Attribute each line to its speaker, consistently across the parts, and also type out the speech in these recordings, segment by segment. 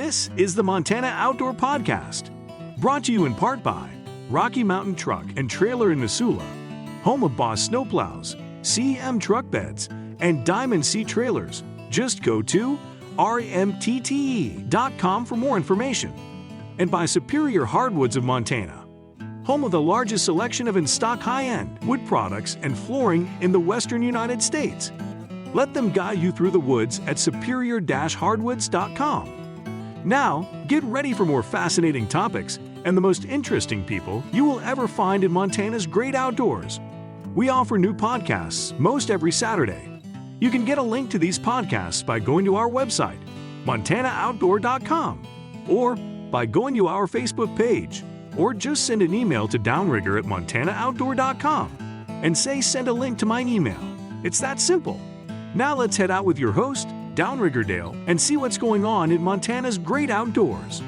Speaker 1: This is the Montana Outdoor Podcast, brought to you in part by Rocky Mountain Truck and Trailer in Missoula, home of Boss Snowplows, CM Truck Beds, and Diamond Sea Trailers. Just go to rmtte.com for more information. And by Superior Hardwoods of Montana, home of the largest selection of in-stock high-end wood products and flooring in the western United States. Let them guide you through the woods at superior-hardwoods.com. Now, get ready for more fascinating topics and the most interesting people you will ever find in Montana's great outdoors. We offer new podcasts most every Saturday. You can get a link to these podcasts by going to our website, montanooutdoor.com, or by going to our Facebook page, or just send an email to Downrigger at montanooutdoor.com and say send a link to my email. It's that simple. Now let's head out with your host, Downrigger Dale, and see what's going on in Montana's great outdoors.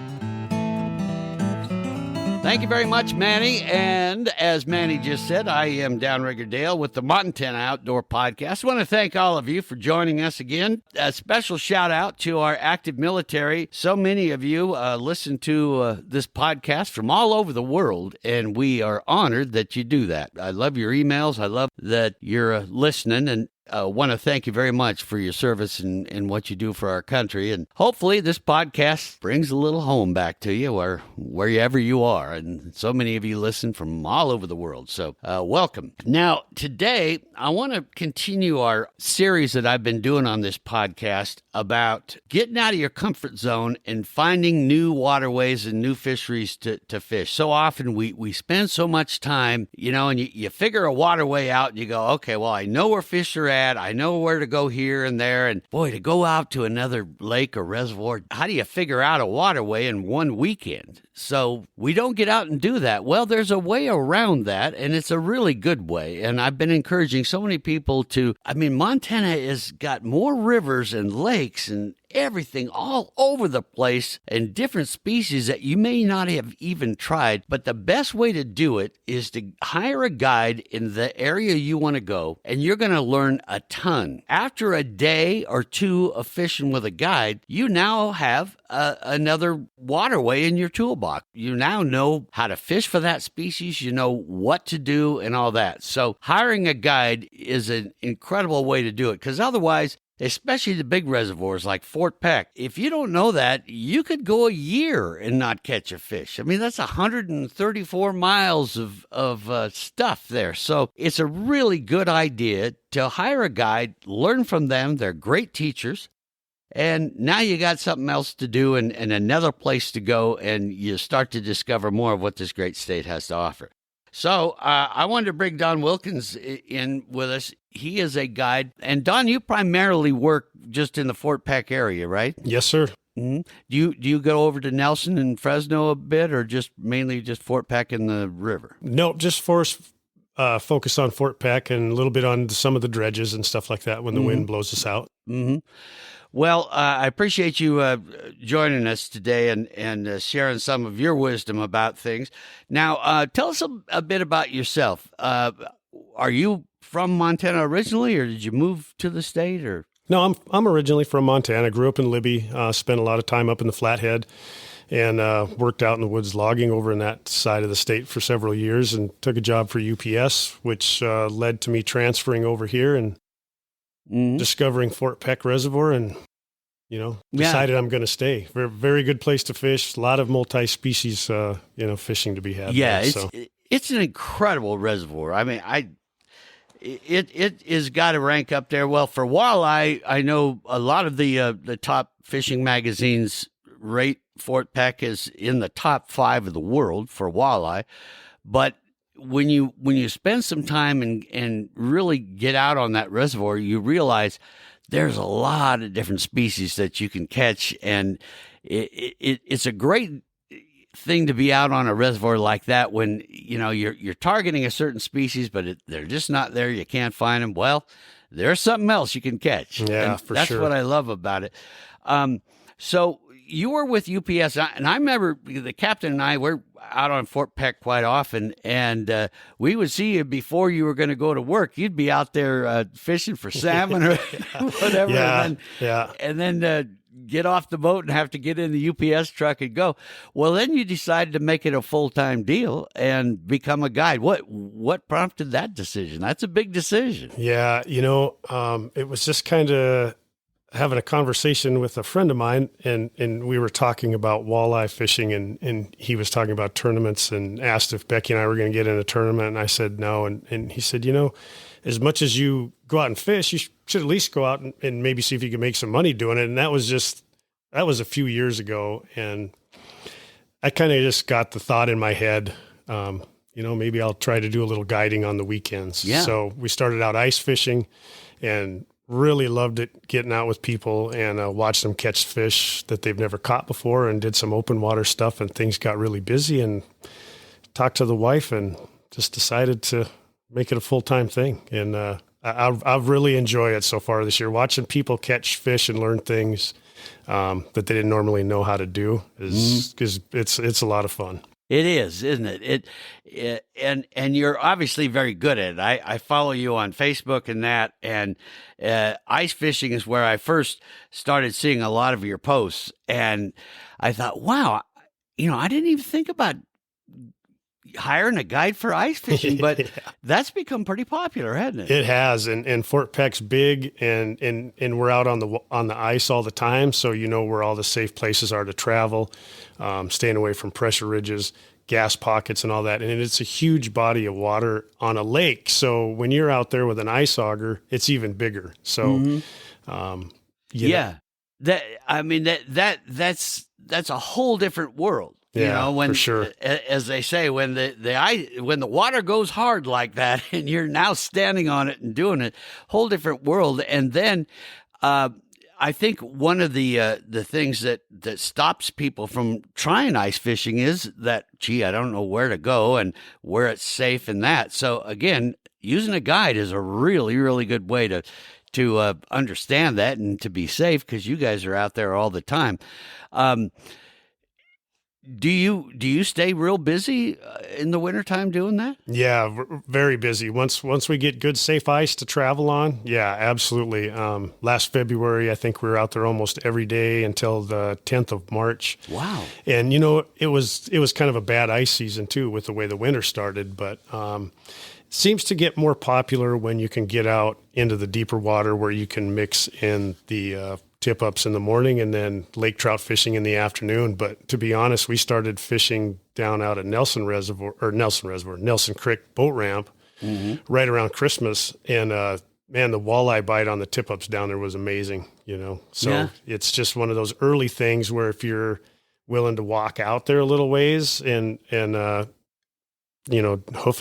Speaker 2: Thank you very much, Manny. And as Manny just said, I am Downrigger Dale with the Montana Outdoor Podcast. I want to thank all of you for joining us again. A special shout out to our active military. So many of you listen to this podcast from all over the world, and we are honored that you do that. I love your emails. I love that you're listening, and want to thank you very much for your service and what you do for our country. And hopefully this podcast brings a little home back to you wherever you are. And so many of you listen from all over the world. So welcome. Now, today, I want to continue our series that I've been doing on this podcast about getting out of your comfort zone and finding new waterways and new fisheries to fish. So often we spend so much time, and you figure a waterway out and you go, okay, well, I know where fish are at. I know where to go here and there. And boy, to go out to another lake or reservoir, how do you figure out a waterway in one weekend? So we don't get out and do that. Well, there's a way around that, and it's a really good way. And I've been encouraging so many people Montana has got more rivers and lakes and everything all over the place and different species that you may not have even tried. But the best way to do it is to hire a guide in the area you want to go, and you're going to learn a ton. After a day or two of fishing with a guide, you now have another waterway in your toolbox. You now know how to fish for that species. You know what to do and all that. So hiring a guide is an incredible way to do it, because otherwise, especially the big reservoirs like Fort Peck, if you don't know that, you could go a year and not catch a fish. That's 134 miles of stuff there. So it's a really good idea to hire a guide, learn from them. They're great teachers. And now you got something else to do and another place to go, and you start to discover more of what this great state has to offer. So I wanted to bring Don Wilkins in with us. He is a guide. And Don, you primarily work just in the Fort Peck area, right?
Speaker 3: Yes, sir.
Speaker 2: Mm-hmm. Do you go over to Nelson and Fresno a bit, or mainly just Fort Peck and the river?
Speaker 3: No, just focus on Fort Peck and a little bit on some of the dredges and stuff like that when the wind blows us out.
Speaker 2: Mm-hmm. Well, I appreciate you joining us today and sharing some of your wisdom about things. Now, tell us a bit about yourself. Are you from Montana originally, or did you move to the state? Or
Speaker 3: no, I'm originally from Montana. Grew up in Libby. Spent a lot of time up in the Flathead, and worked out in the woods logging over in that side of the state for several years, and took a job for UPS, which led to me transferring over here and discovering Fort Peck Reservoir, and decided I'm going to stay. Very, very good place to fish. A lot of multi-species, fishing to be had.
Speaker 2: Yeah,
Speaker 3: there,
Speaker 2: it's an incredible reservoir. It is got to rank up there. Well, for walleye, I know a lot of the top fishing magazines rate Fort Peck is in the top 5 of the world for walleye, but when you spend some time and really get out on that reservoir, you realize there's a lot of different species that you can catch, and it's a great thing to be out on a reservoir like that when you're targeting a certain species, but they're just not there. You can't find them. Well, there's something else you can catch.
Speaker 3: Yeah,
Speaker 2: and
Speaker 3: for
Speaker 2: that's
Speaker 3: sure.
Speaker 2: That's what I love about it. So you were with UPS, and I remember the captain and I were out on Fort Peck quite often, and we would see you before you were going to go to work. You'd be out there fishing for salmon or whatever.
Speaker 3: And then
Speaker 2: get off the boat and have to get in the UPS truck and go. Well, then you decided to make it a full-time deal and become a guide. What prompted that decision? That's a big decision.
Speaker 3: Yeah, it was just kind of having a conversation with a friend of mine, and we were talking about walleye fishing, and he was talking about tournaments and asked if Becky and I were going to get in a tournament, and I said no, and he said, as much as you go out and fish, you should at least go out and maybe see if you can make some money doing it. And that was a few years ago, and I kind of just got the thought in my head, maybe I'll try to do a little guiding on the weekends.
Speaker 2: Yeah.
Speaker 3: So we started out ice fishing, and really loved it, getting out with people and watched them catch fish that they've never caught before, and did some open water stuff, and things got really busy, and talked to the wife and just decided to make it a full-time thing. And I've really enjoyed it so far this year, watching people catch fish and learn things that they didn't normally know how to do because it's a lot of fun.
Speaker 2: It is, isn't it? And you're obviously very good at it. I follow you on Facebook and that, and ice fishing is where I first started seeing a lot of your posts, and I thought, wow, I didn't even think about hiring a guide for ice fishing, but yeah. That's become pretty popular, hasn't it?
Speaker 3: It has, and Fort Peck's big, and we're out on the ice all the time, so where all the safe places are to travel, staying away from pressure ridges, gas pockets, and all that. And it's a huge body of water on a lake, so when you're out there with an ice auger, it's even bigger. So,
Speaker 2: yeah, that's a whole different world.
Speaker 3: Yeah, for sure.
Speaker 2: As they say, when the water goes hard like that, and you're now standing on it and doing it, whole different world. And then, I think one of the things that stops people from trying ice fishing is that, I don't know where to go and where it's safe and that. So again, using a guide is a really, really good way to understand that and to be safe, because you guys are out there all the time. Do you stay real busy in the wintertime doing that?
Speaker 3: Yeah, we're very busy. Once we get good, safe ice to travel on, yeah, absolutely. Last February, I think we were out there almost every day until the 10th of March.
Speaker 2: Wow.
Speaker 3: And, it was kind of a bad ice season, too, with the way the winter started. But it seems to get more popular when you can get out into the deeper water where you can mix in the tip-ups in the morning and then lake trout fishing in the afternoon. But to be honest, we started fishing down out at Nelson Creek boat ramp right around Christmas. And, man, the walleye bite on the tip-ups down there was amazing, So yeah. It's just one of those early things where if you're willing to walk out there a little ways and hoof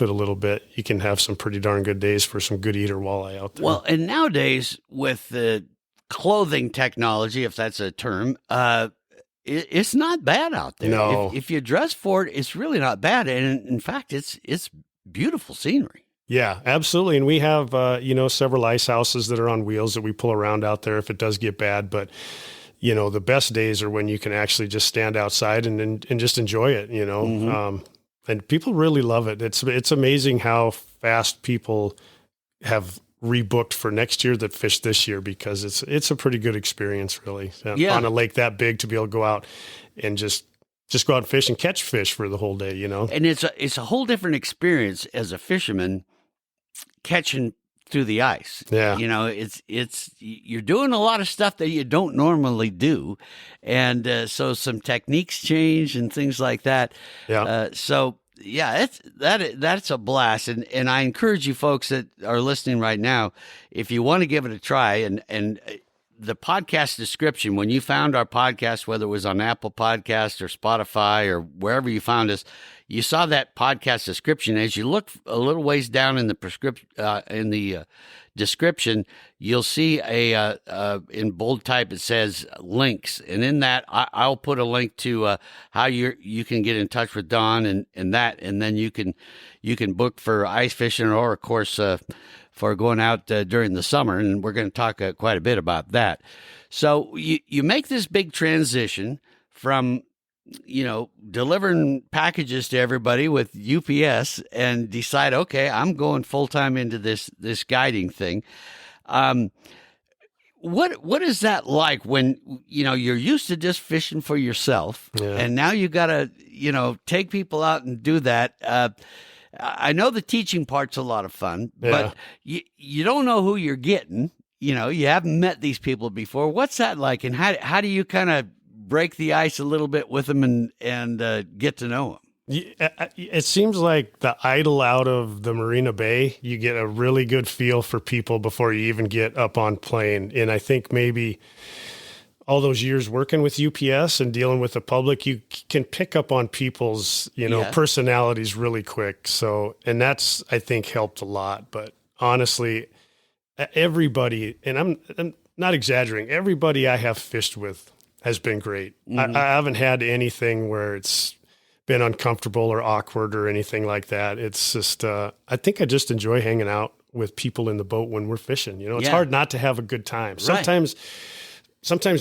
Speaker 3: it a little bit, you can have some pretty darn good days for some good eater walleye out there.
Speaker 2: Well, and nowadays with the clothing technology, if that's a term, it's not bad out there.
Speaker 3: No.
Speaker 2: If you dress for it, it's really not bad. And in fact, it's beautiful scenery.
Speaker 3: Yeah, absolutely. And we have, several ice houses that are on wheels that we pull around out there if it does get bad. But, the best days are when you can actually just stand outside and just enjoy it, and people really love it. It's amazing how fast people have rebooked for next year that fished this year, because it's a pretty good experience, really.
Speaker 2: Yeah.
Speaker 3: On a lake that big, to be able to go out and just go out and fish and catch fish for the whole day,
Speaker 2: And it's a whole different experience as a fisherman catching through the ice.
Speaker 3: Yeah.
Speaker 2: It's you're doing a lot of stuff that you don't normally do, and so some techniques change and things like that.
Speaker 3: Yeah.
Speaker 2: Yeah, that's a blast, and I encourage you folks that are listening right now, if you want to give it a try, and the podcast description, when you found our podcast, whether it was on Apple Podcast or Spotify or wherever you found us, you saw that podcast description. As you look a little ways down in the description, you'll see in bold type it says links, and in that I'll put a link to how you can get in touch with Don and then you can book for ice fishing, or of course for going out during the summer, and we're going to talk quite a bit about that. So you make this big transition from delivering packages to everybody with UPS and decide, okay, I'm going full time into this guiding thing. what is that like when, you're used to just fishing for yourself, and now you got to, take people out and do that? I know the teaching part's a lot of fun, but you don't know who you're getting. You haven't met these people before. What's that like, and how do you kind of break the ice a little bit with them and get to know them?
Speaker 3: It seems like the idle out of the Marina Bay, you get a really good feel for people before you even get up on plane. And I think maybe all those years working with UPS and dealing with the public, you can pick up on people's, personalities really quick. So, and that's, I think, helped a lot. But honestly, everybody, and I'm not exaggerating, everybody I have fished with has been great. I haven't had anything where it's been uncomfortable or awkward or anything like that. It's just, I think I just enjoy hanging out with people in the boat when we're fishing. It's hard not to have a good time. Sometimes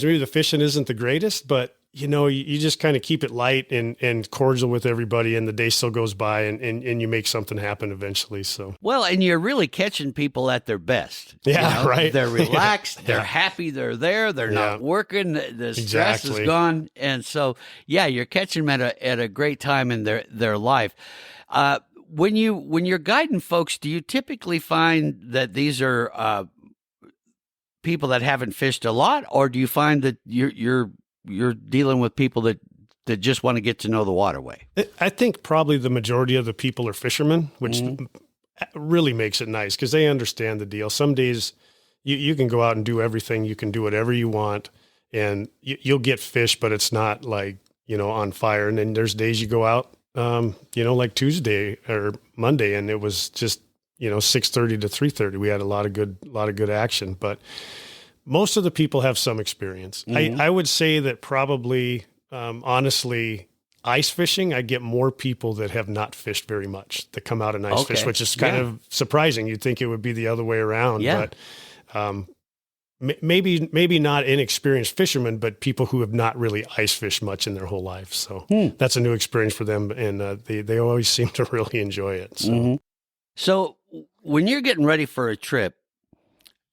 Speaker 3: maybe the fishing isn't the greatest, but you just kind of keep it light and cordial with everybody, and the day still goes by, and you make something happen eventually. So,
Speaker 2: well, and you're really catching people at their best.
Speaker 3: Yeah, right.
Speaker 2: They're relaxed. They're happy. They're there. They're not working. The stress is gone. And so, you're catching them at a great time in their life. When you're guiding folks, do you typically find that these are people that haven't fished a lot, or do you find that you're dealing with people that just want to get to know the waterway?
Speaker 3: I think probably the majority of the people are fishermen, which really makes it nice because they understand the deal. Some days you can go out and do everything. You can do whatever you want, and you'll get fish, but it's not like, on fire. And then there's days you go out, like Tuesday or Monday, and it was just, 6:30 to 3:30. We had a lot of good action, but most of the people have some experience. I would say that probably, honestly, ice fishing, I get more people that have not fished very much that come out and ice fish, which is kind of surprising. You'd think it would be the other way around, but maybe not inexperienced fishermen, but people who have not really ice fished much in their whole life. So that's a new experience for them, and they always seem to really enjoy it. So,
Speaker 2: so when you're getting ready for a trip,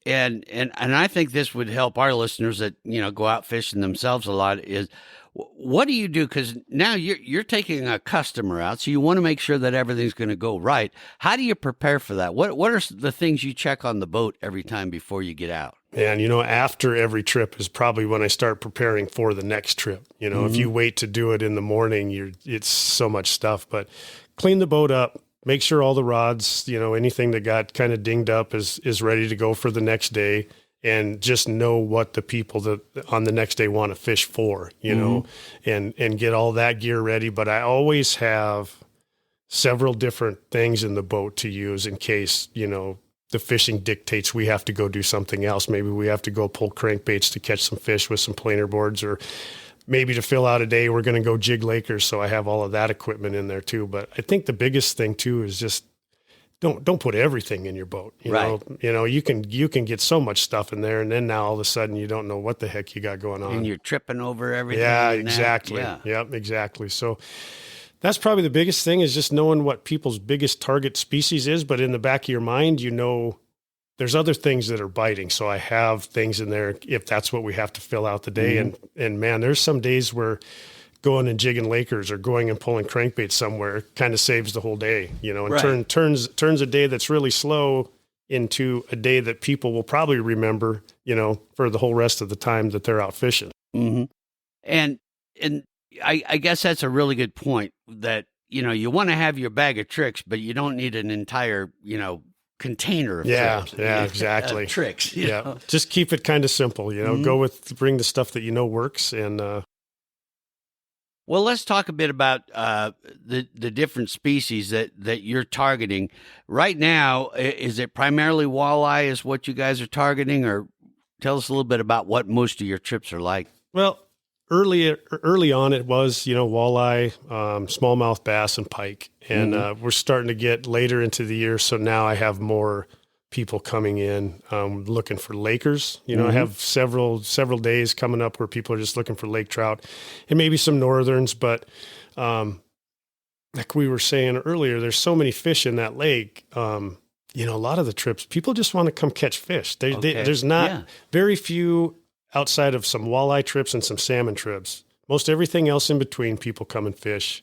Speaker 2: and I think this would help our listeners that, go out fishing themselves a lot, is what do you do? Because now you're taking a customer out, so you want to make sure that everything's going to go right. How do you prepare for that? What are the things you check on the boat every time before you get out?
Speaker 3: And, after every trip is probably when I start preparing for the next trip. If you wait to do it in the morning, it's so much stuff. But clean the boat up. Make sure all the rods, anything that got kind of dinged up is ready to go for the next day, and just know what the people that on the next day want to fish for, and get all that gear ready. But I always have several different things in the boat to use in case, the fishing dictates we have to go do something else. Maybe we have to go pull crankbaits to catch some fish with some planer boards, or maybe to fill out a day, we're going to go jig Lakers. So I have all of that equipment in there too. But I think the biggest thing too is just don't put everything in your boat. You know, you can get so much stuff in there, and then now all of a sudden you don't know what the heck you got going on.
Speaker 2: And you're tripping over everything.
Speaker 3: Yeah, exactly. Yep, exactly. So that's probably the biggest thing, is just knowing what people's biggest target species is. But in the back of your mind, there's other things that are biting. So I have things in there if that's what we have to fill out the day. And man, there's some days where going and jigging Lakers or going and pulling crankbait somewhere kind of saves the whole day, and turns a day that's really slow into a day that people will probably remember, for the whole rest of the time that they're out fishing.
Speaker 2: Mm-hmm. And I guess that's a really good point, that, you want to have your bag of tricks, but you don't need an entire, container of tricks.
Speaker 3: Yeah, exactly.
Speaker 2: Tricks. You know?
Speaker 3: Just keep it kind of simple, bring the stuff that works. And
Speaker 2: well, let's talk a bit about the different species that you're targeting right now. Is it primarily walleye is what you guys are targeting, or tell us a little bit about what most of your trips are like?
Speaker 3: Well, early on it was, walleye, smallmouth bass, and pike. And we're starting to get later into the year. So now I have more people coming in looking for Lakers. I have several days coming up where people are just looking for lake trout and maybe some northerns. But like we were saying earlier, there's so many fish in that lake. a lot of the trips, people just want to come catch fish.
Speaker 2: Okay.
Speaker 3: There's not
Speaker 2: Yeah.
Speaker 3: very few outside of some walleye trips and some salmon trips. Most everything else in between, people come and fish.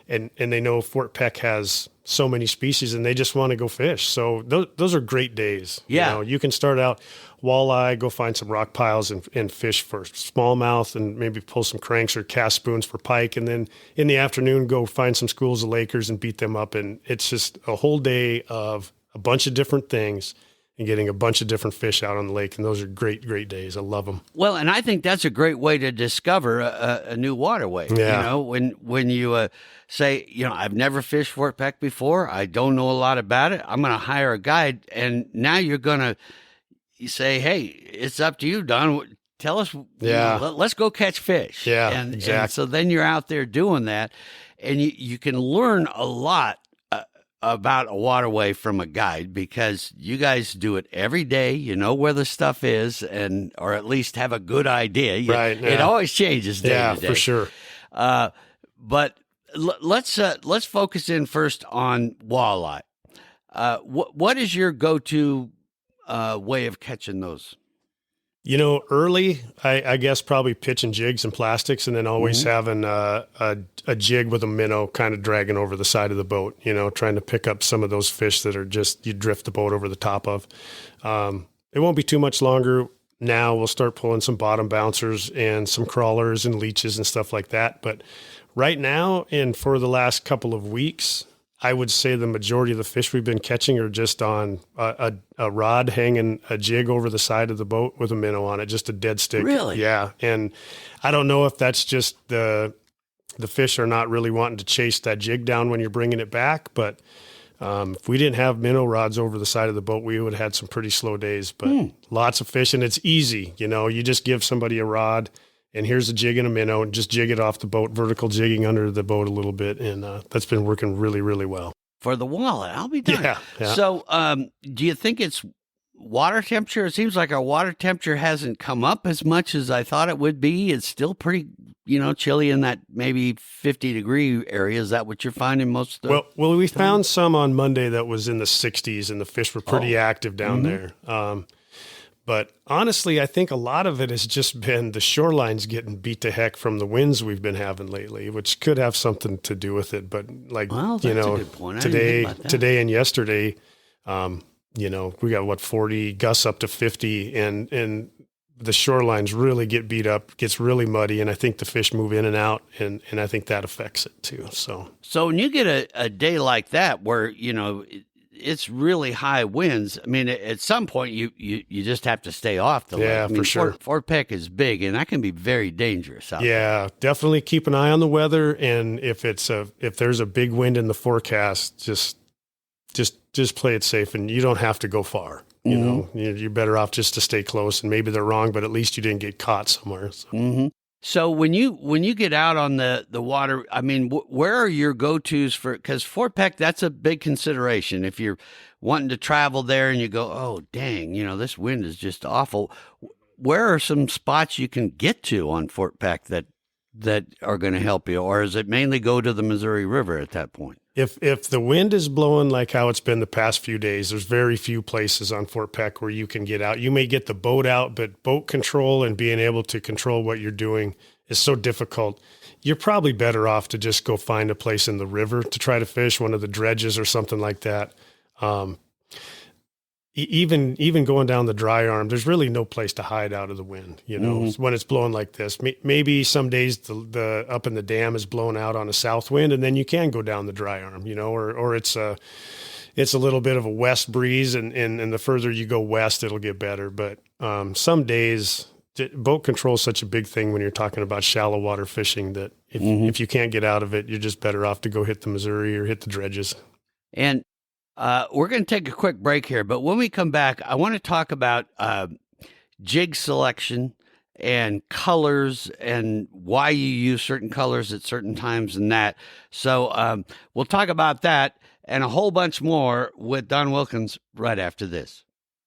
Speaker 3: And they know Fort Peck has so many species and they just want to go fish. So those are great days.
Speaker 2: Yeah.
Speaker 3: You can start out walleye, go find some rock piles and fish for smallmouth and maybe pull some cranks or cast spoons for pike. And then in the afternoon, go find some schools of Lakers and beat them up. And it's just a whole day of a bunch of different things and getting a bunch of different fish out on the lake. And those are great, great days. I love them.
Speaker 2: Well, and I think that's a great way to discover a new waterway.
Speaker 3: Yeah.
Speaker 2: When you say, I've never fished Fort Peck before, I don't know a lot about it, I'm going to hire a guide. And now you're going to say, hey, it's up to you, Don. Tell us, let's go catch fish.
Speaker 3: Yeah,
Speaker 2: and
Speaker 3: exactly.
Speaker 2: So then you're out there doing that, and you can learn a lot about a waterway from a guide because you guys do it every day. You know where the stuff is, or at least have a good idea.
Speaker 3: Right.
Speaker 2: It always changes day to day.
Speaker 3: Yeah, for sure.
Speaker 2: But let's focus in first on walleye. What is your go-to way of catching those?
Speaker 3: Early, I guess probably pitching jigs and plastics, and then always having a jig with a minnow kind of dragging over the side of the boat, trying to pick up some of those fish that are just, you drift the boat over the top of. It won't be too much longer. Now we'll start pulling some bottom bouncers and some crawlers and leeches and stuff like that. But right now, and for the last couple of weeks, I would say the majority of the fish we've been catching are just on a rod hanging a jig over the side of the boat with a minnow on it, just a dead stick.
Speaker 2: Really?
Speaker 3: Yeah. And I don't know if that's just the fish are not really wanting to chase that jig down when you're bringing it back. But if we didn't have minnow rods over the side of the boat, we would have had some pretty slow days. But lots of fish, and it's easy. You just give somebody a rod, and here's a jig and a minnow, and just jig it off the boat, vertical jigging under the boat a little bit. And that's been working really, really well.
Speaker 2: For the walleye, I'll be darned.
Speaker 3: Yeah.
Speaker 2: So do you think it's water temperature? It seems like our water temperature hasn't come up as much as I thought it would be. It's still pretty, chilly in that maybe 50-degree area. Is that what you're finding most of the
Speaker 3: Well, we found some on Monday that was in the 60s, and the fish were pretty active down there. But honestly, I think a lot of it has just been the shorelines getting beat to heck from the winds we've been having lately, which could have something to do with it. But a good point. Today and yesterday, we got 40 gusts up to 50, and the shorelines really get beat up, gets really muddy, and I think the fish move in and out, and I think that affects it too. So
Speaker 2: when you get a day like that where it's really high winds, I mean, at some point you just have to stay off the lake.
Speaker 3: Yeah, for sure.
Speaker 2: Fort Peck is big, and that can be very dangerous out there.
Speaker 3: Yeah, definitely keep an eye on the weather, and if there's a big wind in the forecast, just play it safe, and you don't have to go far. You're better off just to stay close, and maybe they're wrong, but at least you didn't get caught somewhere. So.
Speaker 2: So when you get out on the water, I mean, where are your go-tos for? Because Fort Peck, that's a big consideration. If you're wanting to travel there and you go, oh dang, this wind is just awful. Where are some spots you can get to on Fort Peck that are going to help you, or is it mainly go to the Missouri River at that point?
Speaker 3: If the wind is blowing like how it's been the past few days, there's very few places on Fort Peck where you can get out. You may get the boat out, but boat control and being able to control what you're doing is so difficult. You're probably better off to just go find a place in the river to try to fish, one of the dredges or something like that. Even going down the dry arm, there's really no place to hide out of the wind, when it's blowing like this. Maybe some days the up in the dam is blowing out on a south wind, and then you can go down the dry arm, or it's a little bit of a west breeze, and the further you go west, it'll get better. But some days, boat control is such a big thing when you're talking about shallow water fishing that if you can't get out of it, you're just better off to go hit the Missouri or hit the dredges.
Speaker 2: And we're going to take a quick break here, but when we come back, I want to talk about jig selection and colors and why you use certain colors at certain times and that. So we'll talk about that and a whole bunch more with Don Wilkins right after this.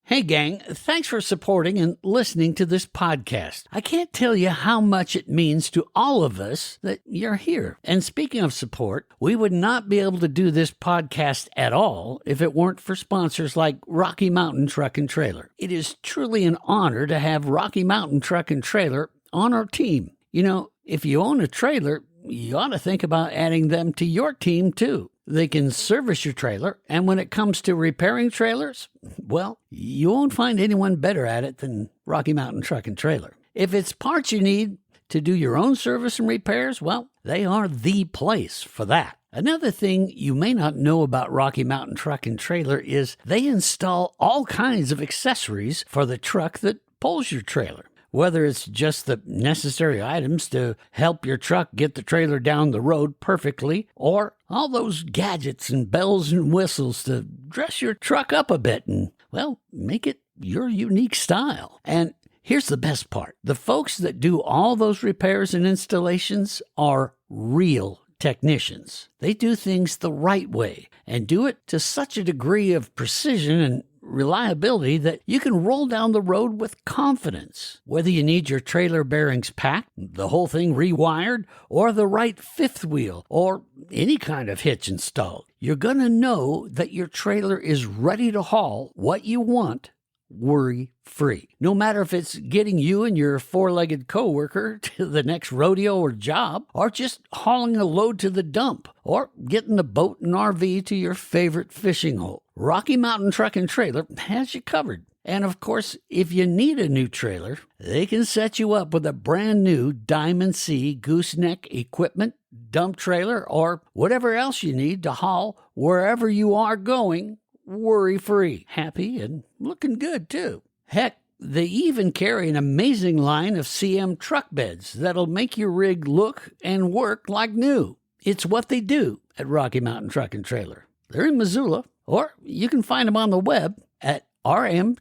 Speaker 2: Hey, gang, thanks for supporting and listening to this podcast. I can't tell you how much it means to all of us that you're here. And speaking of support, we would not be able to do this podcast at all if it weren't for sponsors like Rocky Mountain Truck and Trailer. It is truly an honor to have Rocky Mountain Truck and Trailer on our team. You know, if you own a trailer, you ought to think about adding them to your team, too. They can service your trailer, and when it comes to repairing trailers, well, you won't find anyone better at it than Rocky Mountain Truck and Trailer. If it's parts you need to do your own service and repairs, well, they are the place for that. Another thing you may not know about Rocky Mountain Truck and Trailer is they install all kinds of accessories for the truck that pulls your trailer. Whether it's just the necessary items to help your truck get the trailer down the road perfectly, or all those gadgets and bells and whistles to dress your truck up a bit and, well, make it your unique style. And here's the best part. The folks that do all those repairs and installations are real technicians. They do things the right way and do it to such a degree of precision and reliability that you can roll down the road with confidence. Whether you need your trailer bearings packed, the whole thing rewired, or the right fifth wheel, or any kind of hitch installed, you're going to know that your trailer is ready to haul what you want worry-free. No matter if it's getting you and your four-legged coworker to the next rodeo or job, or just hauling a load to the dump, or getting the boat and RV to your favorite fishing hole, Rocky Mountain Truck and Trailer has you covered. And of course, if you need a new trailer, they can set you up with a brand new Diamond C gooseneck equipment, dump trailer, or whatever else you need to haul wherever you are going worry-free, happy, and looking good, too. Heck, they even carry an amazing line of CM truck beds that'll make your rig look and work like new. It's what they do at Rocky Mountain Truck and Trailer. They're in Missoula, or you can find them on the web at rmtte.com.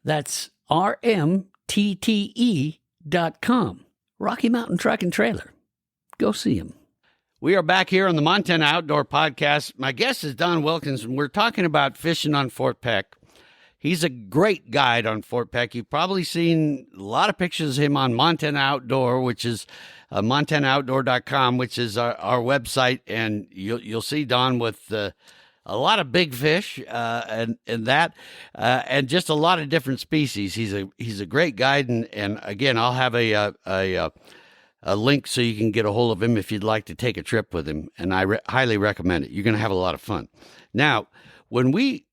Speaker 2: That's rmtte.com. Rocky Mountain Truck and Trailer. Go see them. We are back here on the Montana Outdoor Podcast. My guest is Don Wilkins, and we're talking about fishing on Fort Peck. He's a great guide on Fort Peck. You've probably seen a lot of pictures of him on Montana Outdoor, which is montanooutdoor.com, which is our website, and you'll see Don with a lot of big fish and just a lot of different species. He's a great guide, and again, I'll have a link so you can get a hold of him if you'd like to take a trip with him, and I highly recommend it. You're going to have a lot of fun. Now, when we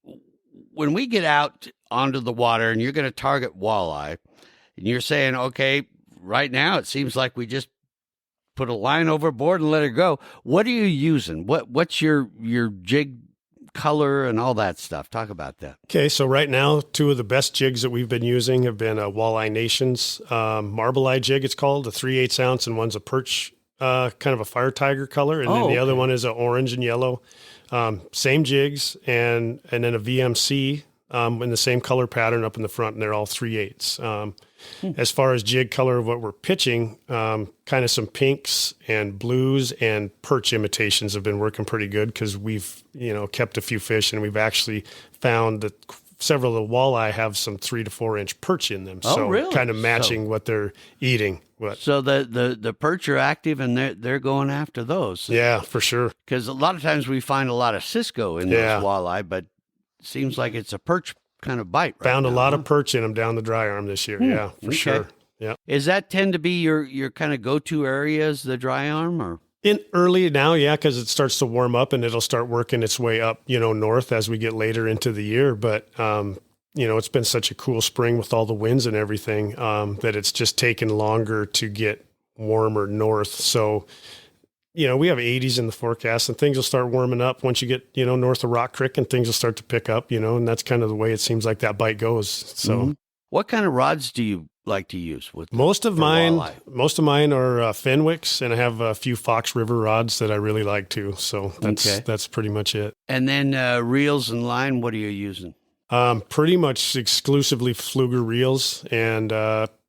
Speaker 2: get out onto the water and you're going to target walleye, and you're saying, okay, right now it seems like we just put a line overboard and let it go. What are you using? What's your jig color and all that stuff? Talk about that.
Speaker 3: Okay, so right now, two of the best jigs that we've been using have been a Walleye Nations Marble Eye jig, it's called, a 3/8 ounce, and one's a perch, kind of a fire tiger color, and then the other one is a orange and yellow. Same jigs, and then a VMC in the same color pattern up in the front, and they're all 3/8. As far as jig color of what we're pitching, kind of some pinks and blues and perch imitations have been working pretty good because we've, kept a few fish, and we've actually found that several of the walleye have some 3 to 4 inch perch in them. So
Speaker 2: really?
Speaker 3: Kind of matching what they're eating.
Speaker 2: So the perch are active, and they're going after those.
Speaker 3: Yeah, for sure.
Speaker 2: Because a lot of times we find a lot of Cisco in those walleye, but it seems like it's a perch kind of bite.
Speaker 3: Found a lot of perch in them down the dry arm this year. Yeah, for sure. Yeah.
Speaker 2: Is that tend to be your kind of go-to areas, the dry arm, or?
Speaker 3: In early now, yeah, because it starts to warm up and it'll start working its way up, north as we get later into the year. But, it's been such a cool spring with all the winds and everything that it's just taken longer to get warmer north. So, we have 80s in the forecast, and things will start warming up once you get, north of Rock Creek, and things will start to pick up, and that's kind of the way it seems like that bite goes. So
Speaker 2: what kind of rods do you like to use with
Speaker 3: most of mine are Fenwicks, and I have a few Fox River rods that I really like too. So that's pretty much it.
Speaker 2: And then reels and line, what are you using?
Speaker 3: Pretty much exclusively Fluger reels and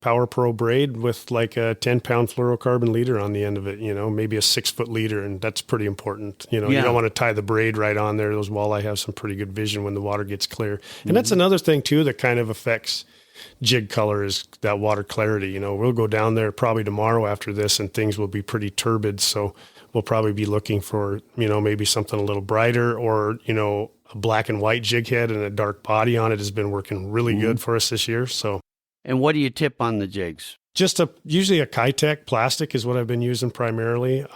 Speaker 3: Power Pro braid with like a 10-pound fluorocarbon leader on the end of it, maybe a 6-foot leader, and that's pretty important. You don't want to tie the braid right on there. Those walleye have some pretty good vision when the water gets clear. And that's another thing too that kind of affects jig color is that water clarity. We'll go down there probably tomorrow after this and things will be pretty turbid. So we'll probably be looking for, maybe something a little brighter or, a black and white jig head and a dark body on it has been working really good for us this year. So.
Speaker 2: And what do you tip on the jigs?
Speaker 3: Just usually a Kitech plastic is what I've been using primarily.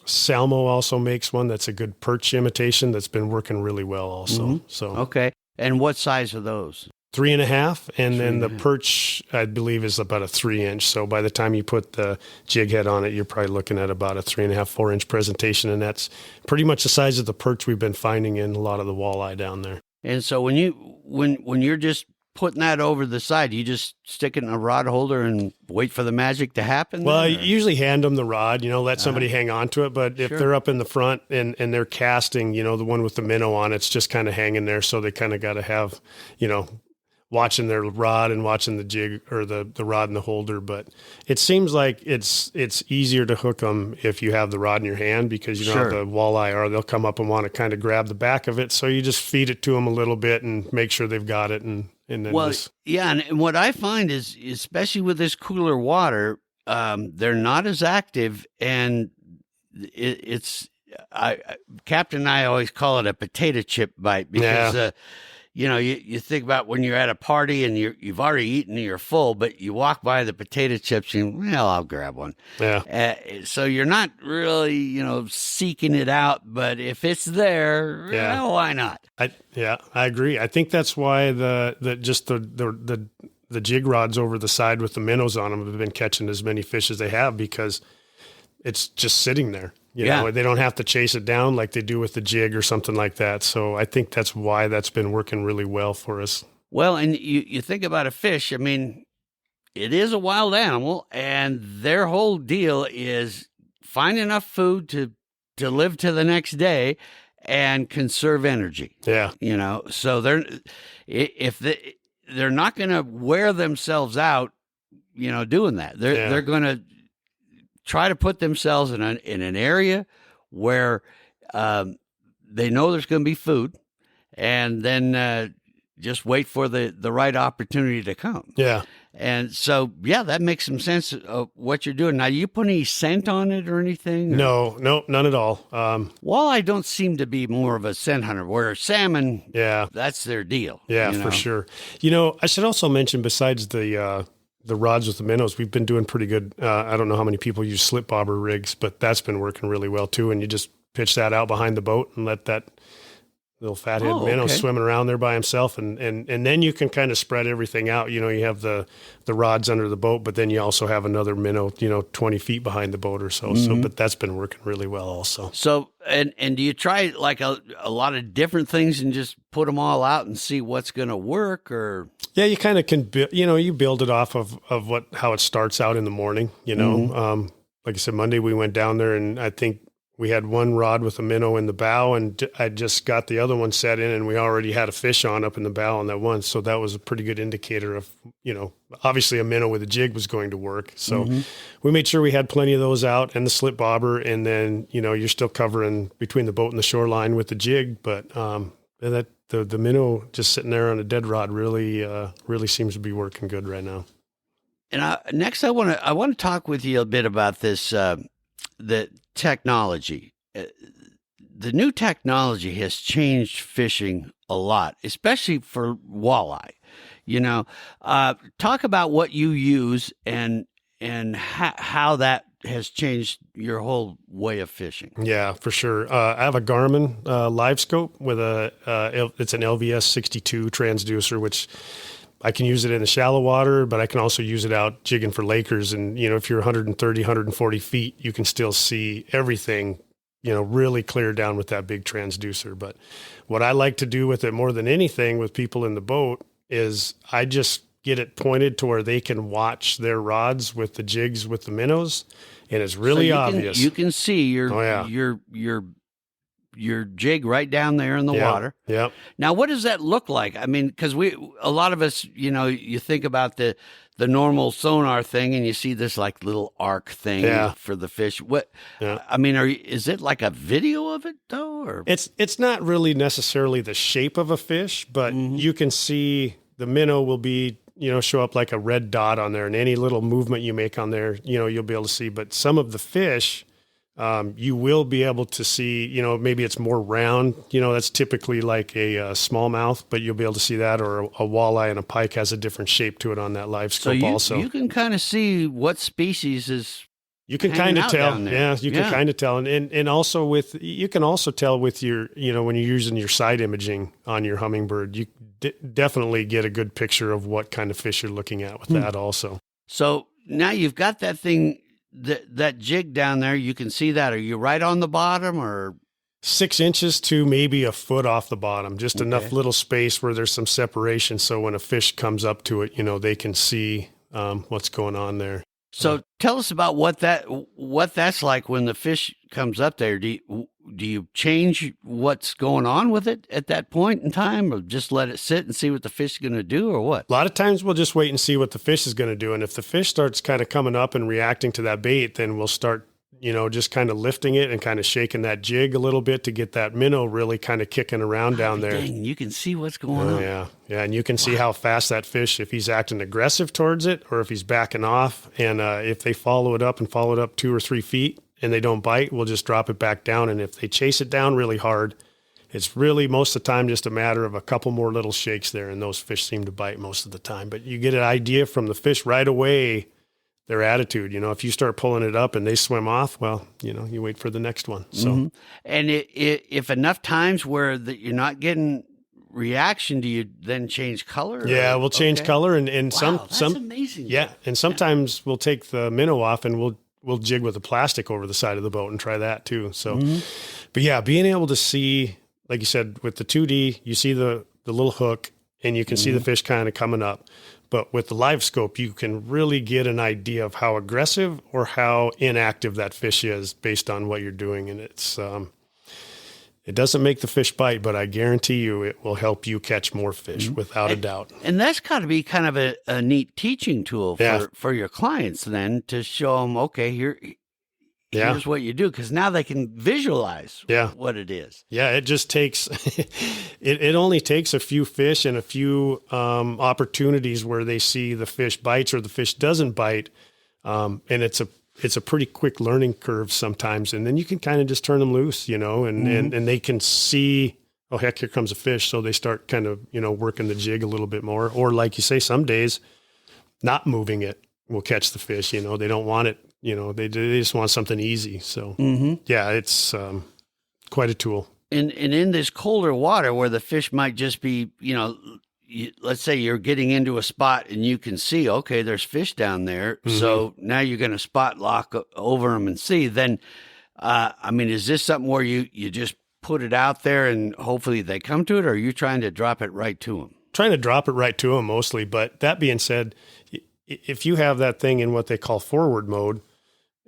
Speaker 3: Salmo also makes one that's a good perch imitation that's been working really well also. So
Speaker 2: okay. And what size are those?
Speaker 3: 3.5, and then the perch I believe is about a 3-inch. So by the time you put the jig head on it, you're probably looking at about a 3.5, 4-inch presentation, and that's pretty much the size of the perch we've been finding in a lot of the walleye down there.
Speaker 2: And so when you're just putting that over the side, you just stick it in a rod holder and wait for the magic to happen?
Speaker 3: Well, I usually hand them the rod, let somebody hang on to it. But if they're up in the front and they're casting, the one with the minnow on, it's just kind of hanging there. So they kind of got to have, watching their rod and watching the jig or the rod in the holder. But it seems like it's easier to hook them if you have the rod in your hand because you know how the walleye are. They'll come up and want to kind of grab the back of it. So you just feed it to them a little bit and make sure they've got it. And then
Speaker 2: and what I find is, especially with this cooler water, they're not as active, and Captain and I always call it a potato chip bite because you think about when you're at a party and you've already eaten and you're full, but you walk by the potato chips and, I'll grab one. Yeah. So you're not really, seeking it out, but if it's there, why not? I
Speaker 3: agree. I think that's why the jig rods over the side with the minnows on them have been catching as many fish as they have because it's just sitting there. You know, they don't have to chase it down like they do with the jig or something like that. So I think that's why that's been working really well for us.
Speaker 2: Well, and you think about a fish, I mean, it is a wild animal, and their whole deal is find enough food to live to the next day and conserve energy.
Speaker 3: Yeah.
Speaker 2: So they're not going to wear themselves out, doing that. They're going to try to put themselves in an area where they know there's going to be food, and then just wait for the right opportunity to come.
Speaker 3: Yeah.
Speaker 2: And so, that makes some sense of what you're doing. Now, you put any scent on it or anything?
Speaker 3: No, none at all.
Speaker 2: Walleye don't seem to be more of a scent hunter, where salmon, that's their deal.
Speaker 3: Yeah, for sure. I should also mention, besides the rods with the minnows, we've been doing pretty good. I don't know how many people use slip bobber rigs, but that's been working really well too. And you just pitch that out behind the boat and let that little fathead minnow swimming around there by himself. And then you can kind of spread everything out. You have the rods under the boat, but then you also have another minnow, 20 feet behind the boat or so. Mm-hmm. So, but that's been working really well also.
Speaker 2: So, and do you try like a lot of different things and just put them all out and see what's going to work, or?
Speaker 3: Yeah, you kind of can, you build it off of how it starts out in the morning, Mm-hmm. Like I said, Monday we went down there and I think we had one rod with a minnow in the bow, and I just got the other one set in, and we already had a fish on up in the bow on that one. So that was a pretty good indicator of, obviously a minnow with a jig was going to work. So we made sure we had plenty of those out and the slip bobber. And then, you're still covering between the boat and the shoreline with the jig. But that the minnow just sitting there on a dead rod really seems to be working good right now.
Speaker 2: And next I want to talk with you a bit about this, the technology. The new technology has changed fishing a lot, especially for walleye. Talk about what you use and how that has changed your whole way of fishing.
Speaker 3: Yeah, for sure. I have a Garmin Livescope with it's an LVS 62 transducer, which I can use it in the shallow water, but I can also use it out jigging for Lakers. And, if you're 130, 140 feet, you can still see everything, really clear down with that big transducer. But what I like to do with it more than anything with people in the boat is I just get it pointed to where they can watch their rods with the jigs with the minnows. And it's really obvious.
Speaker 2: You can see your your jig right down there in the water.
Speaker 3: Yep.
Speaker 2: Now, what does that look like? I mean, because a lot of us, you think about the normal sonar thing, and you see this like little arc thing for the fish. What?
Speaker 3: Yeah.
Speaker 2: I mean, is it like a video of it though, or
Speaker 3: It's not really necessarily the shape of a fish, but you can see the minnow will be, show up like a red dot on there, and any little movement you make on there, you'll be able to see. But some of the fish, you will be able to see, maybe it's more round, that's typically like a smallmouth, but you'll be able to see that, or a walleye and a pike has a different shape to it on that live scope. Also,
Speaker 2: you can kind of see what species is.
Speaker 3: You can kind of tell. Yeah, you can kind of tell. And also you can also tell with your, when you're using your side imaging on your hummingbird, you definitely get a good picture of what kind of fish you're looking at with that also.
Speaker 2: So now you've got that thing, that jig down there. You can see that. Are you right on the bottom, or
Speaker 3: 6 inches to maybe a foot off the bottom, just enough little space where there's some separation. So when a fish comes up to it, they can see what's going on there.
Speaker 2: So tell us about what that's like when the fish comes up there. Do you change what's going on with it at that point in time, or just let it sit and see what the fish is going to do, or what?
Speaker 3: A lot of times we'll just wait and see what the fish is going to do. And if the fish starts kind of coming up and reacting to that bait, then we'll start, just kind of lifting it and kind of shaking that jig a little bit to get that minnow really kind of kicking around down there.
Speaker 2: Dang, you can see what's going on.
Speaker 3: Yeah. Yeah. And you can see how fast that fish, if he's acting aggressive towards it or if he's backing off. And if they follow it up 2 or 3 feet and they don't bite, we'll just drop it back down. And if they chase it down really hard, it's really most of the time just a matter of a couple more little shakes there, and those fish seem to bite most of the time. But you get an idea from the fish right away, their attitude. If you start pulling it up and they swim off, well, you wait for the next one. So,
Speaker 2: and if enough times where you're not getting reaction, do you then change color?
Speaker 3: Yeah, we'll change color, and
Speaker 2: wow,
Speaker 3: some
Speaker 2: that's amazing.
Speaker 3: Yeah, and sometimes we'll take the minnow off and we'll jig with the plastic over the side of the boat and try that too. So, but yeah, being able to see, like you said, with the 2D, you see the little hook and you can see the fish kind of coming up. But with the live scope, you can really get an idea of how aggressive or how inactive that fish is based on what you're doing. And it's, it doesn't make the fish bite, but I guarantee you it will help you catch more fish without a doubt.
Speaker 2: And that's got to be kind of a neat teaching tool for your clients then, to show them, okay, here's what you do, because now they can visualize what it is.
Speaker 3: Yeah, it just takes, it only takes a few fish and a few opportunities where they see the fish bites or the fish doesn't bite. And it's a pretty quick learning curve sometimes. And then you can kind of just turn them loose, and they can see, oh, heck, here comes a fish. So they start kind of, working the jig a little bit more. Or like you say, some days not moving it will catch the fish. They don't want it. They just want something easy. So yeah, it's quite a tool.
Speaker 2: And in this colder water where the fish might just be, let's say you're getting into a spot and you can see, okay, there's fish down there. So now you're going to spot lock over them and see. Then, is this something where you just put it out there and hopefully they come to it, or are you trying to drop it right to them?
Speaker 3: Trying to drop it right to them mostly. But that being said, if you have that thing in what they call forward mode,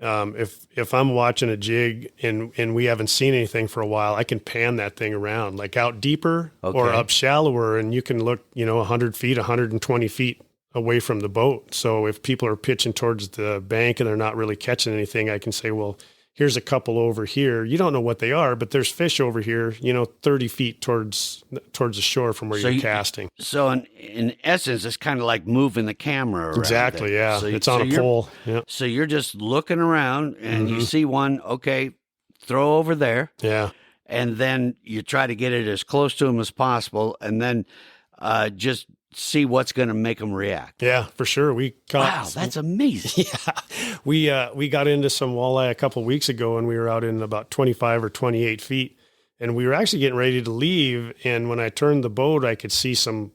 Speaker 3: if I'm watching a jig and we haven't seen anything for a while, I can pan that thing around, like out deeper or up shallower, and you can look, 100 feet, 120 feet away from the boat. So if people are pitching towards the bank and they're not really catching anything, I can say, well, here's a couple over here. You don't know what they are, but there's fish over here, 30 feet towards the shore from where you're casting.
Speaker 2: So in essence, it's kind of like moving the camera around.
Speaker 3: Exactly, yeah. It's on a pole. Yeah.
Speaker 2: So you're just looking around and you see one, okay, throw over there.
Speaker 3: Yeah.
Speaker 2: And then you try to get it as close to them as possible, and then just see what's going to make them react.
Speaker 3: Yeah, for sure.
Speaker 2: Wow, that's amazing.
Speaker 3: Yeah. We got into some walleye a couple of weeks ago, and we were out in about 25 or 28 feet, and we were actually getting ready to leave. And when I turned the boat, I could see some,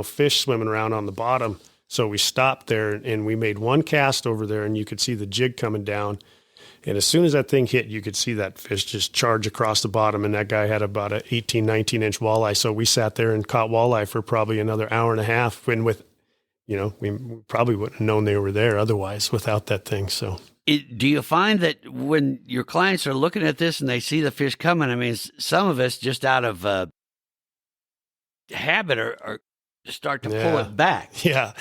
Speaker 3: fish swimming around on the bottom. So we stopped there and we made one cast over there, and you could see the jig coming down. And as soon as that thing hit, you could see that fish just charge across the bottom. And that guy had about an 18, 19 inch walleye. So we sat there and caught walleye for probably another hour and a half. And we probably wouldn't have known they were there otherwise without that thing. So
Speaker 2: Do you find that when your clients are looking at this and they see the fish coming, I mean, some of us just out of habit or start to pull it back?
Speaker 3: Yeah.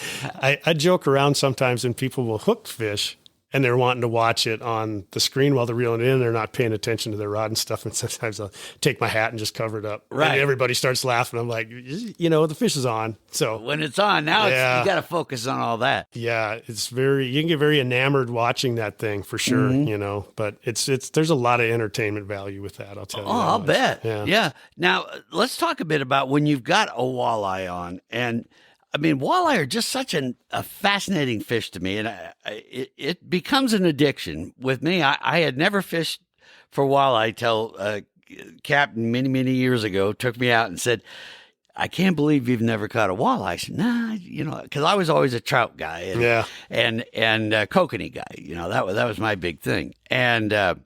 Speaker 3: I joke around sometimes and people will hook fish and they're wanting to watch it on the screen while they're reeling it in. They're not paying attention to their rod and stuff. And sometimes I'll take my hat and just cover it up.
Speaker 2: Right.
Speaker 3: And everybody starts laughing. I'm like, the fish is on. So
Speaker 2: when it's on, now you got to focus on all that.
Speaker 3: Yeah. You can get very enamored watching that thing for sure, but there's a lot of entertainment value with that. I'll tell you.
Speaker 2: Oh, I'll bet.
Speaker 3: Yeah.
Speaker 2: Now let's talk a bit about when you've got a walleye on. And I mean, walleye are just such a fascinating fish to me, and it becomes an addiction with me. I had never fished for walleye till Captain many, many years ago took me out and said, "I can't believe you've never caught a walleye." I said, "Nah, because I was always a trout guy and kokanee guy. That was my big thing." And the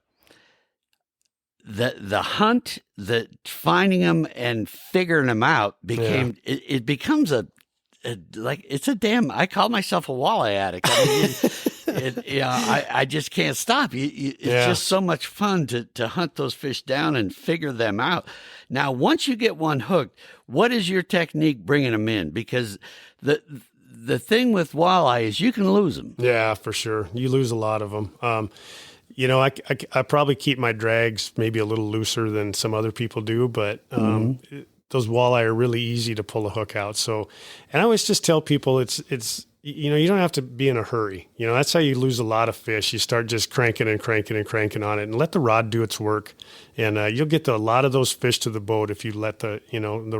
Speaker 2: hunt, the finding them and figuring them out it becomes it's a damn. I call myself a walleye addict. I mean, I just can't stop. It's just so much fun to hunt those fish down and figure them out. Now, once you get one hooked, what is your technique bringing them in? Because the thing with walleye is you can lose them.
Speaker 3: Yeah, for sure. You lose a lot of them. I probably keep my drags maybe a little looser than some other people do, but those walleye are really easy to pull a hook out. So, and I always just tell people you don't have to be in a hurry. That's how you lose a lot of fish. You start just cranking and cranking and cranking on it and let the rod do its work. And you'll get a lot of those fish to the boat if you let the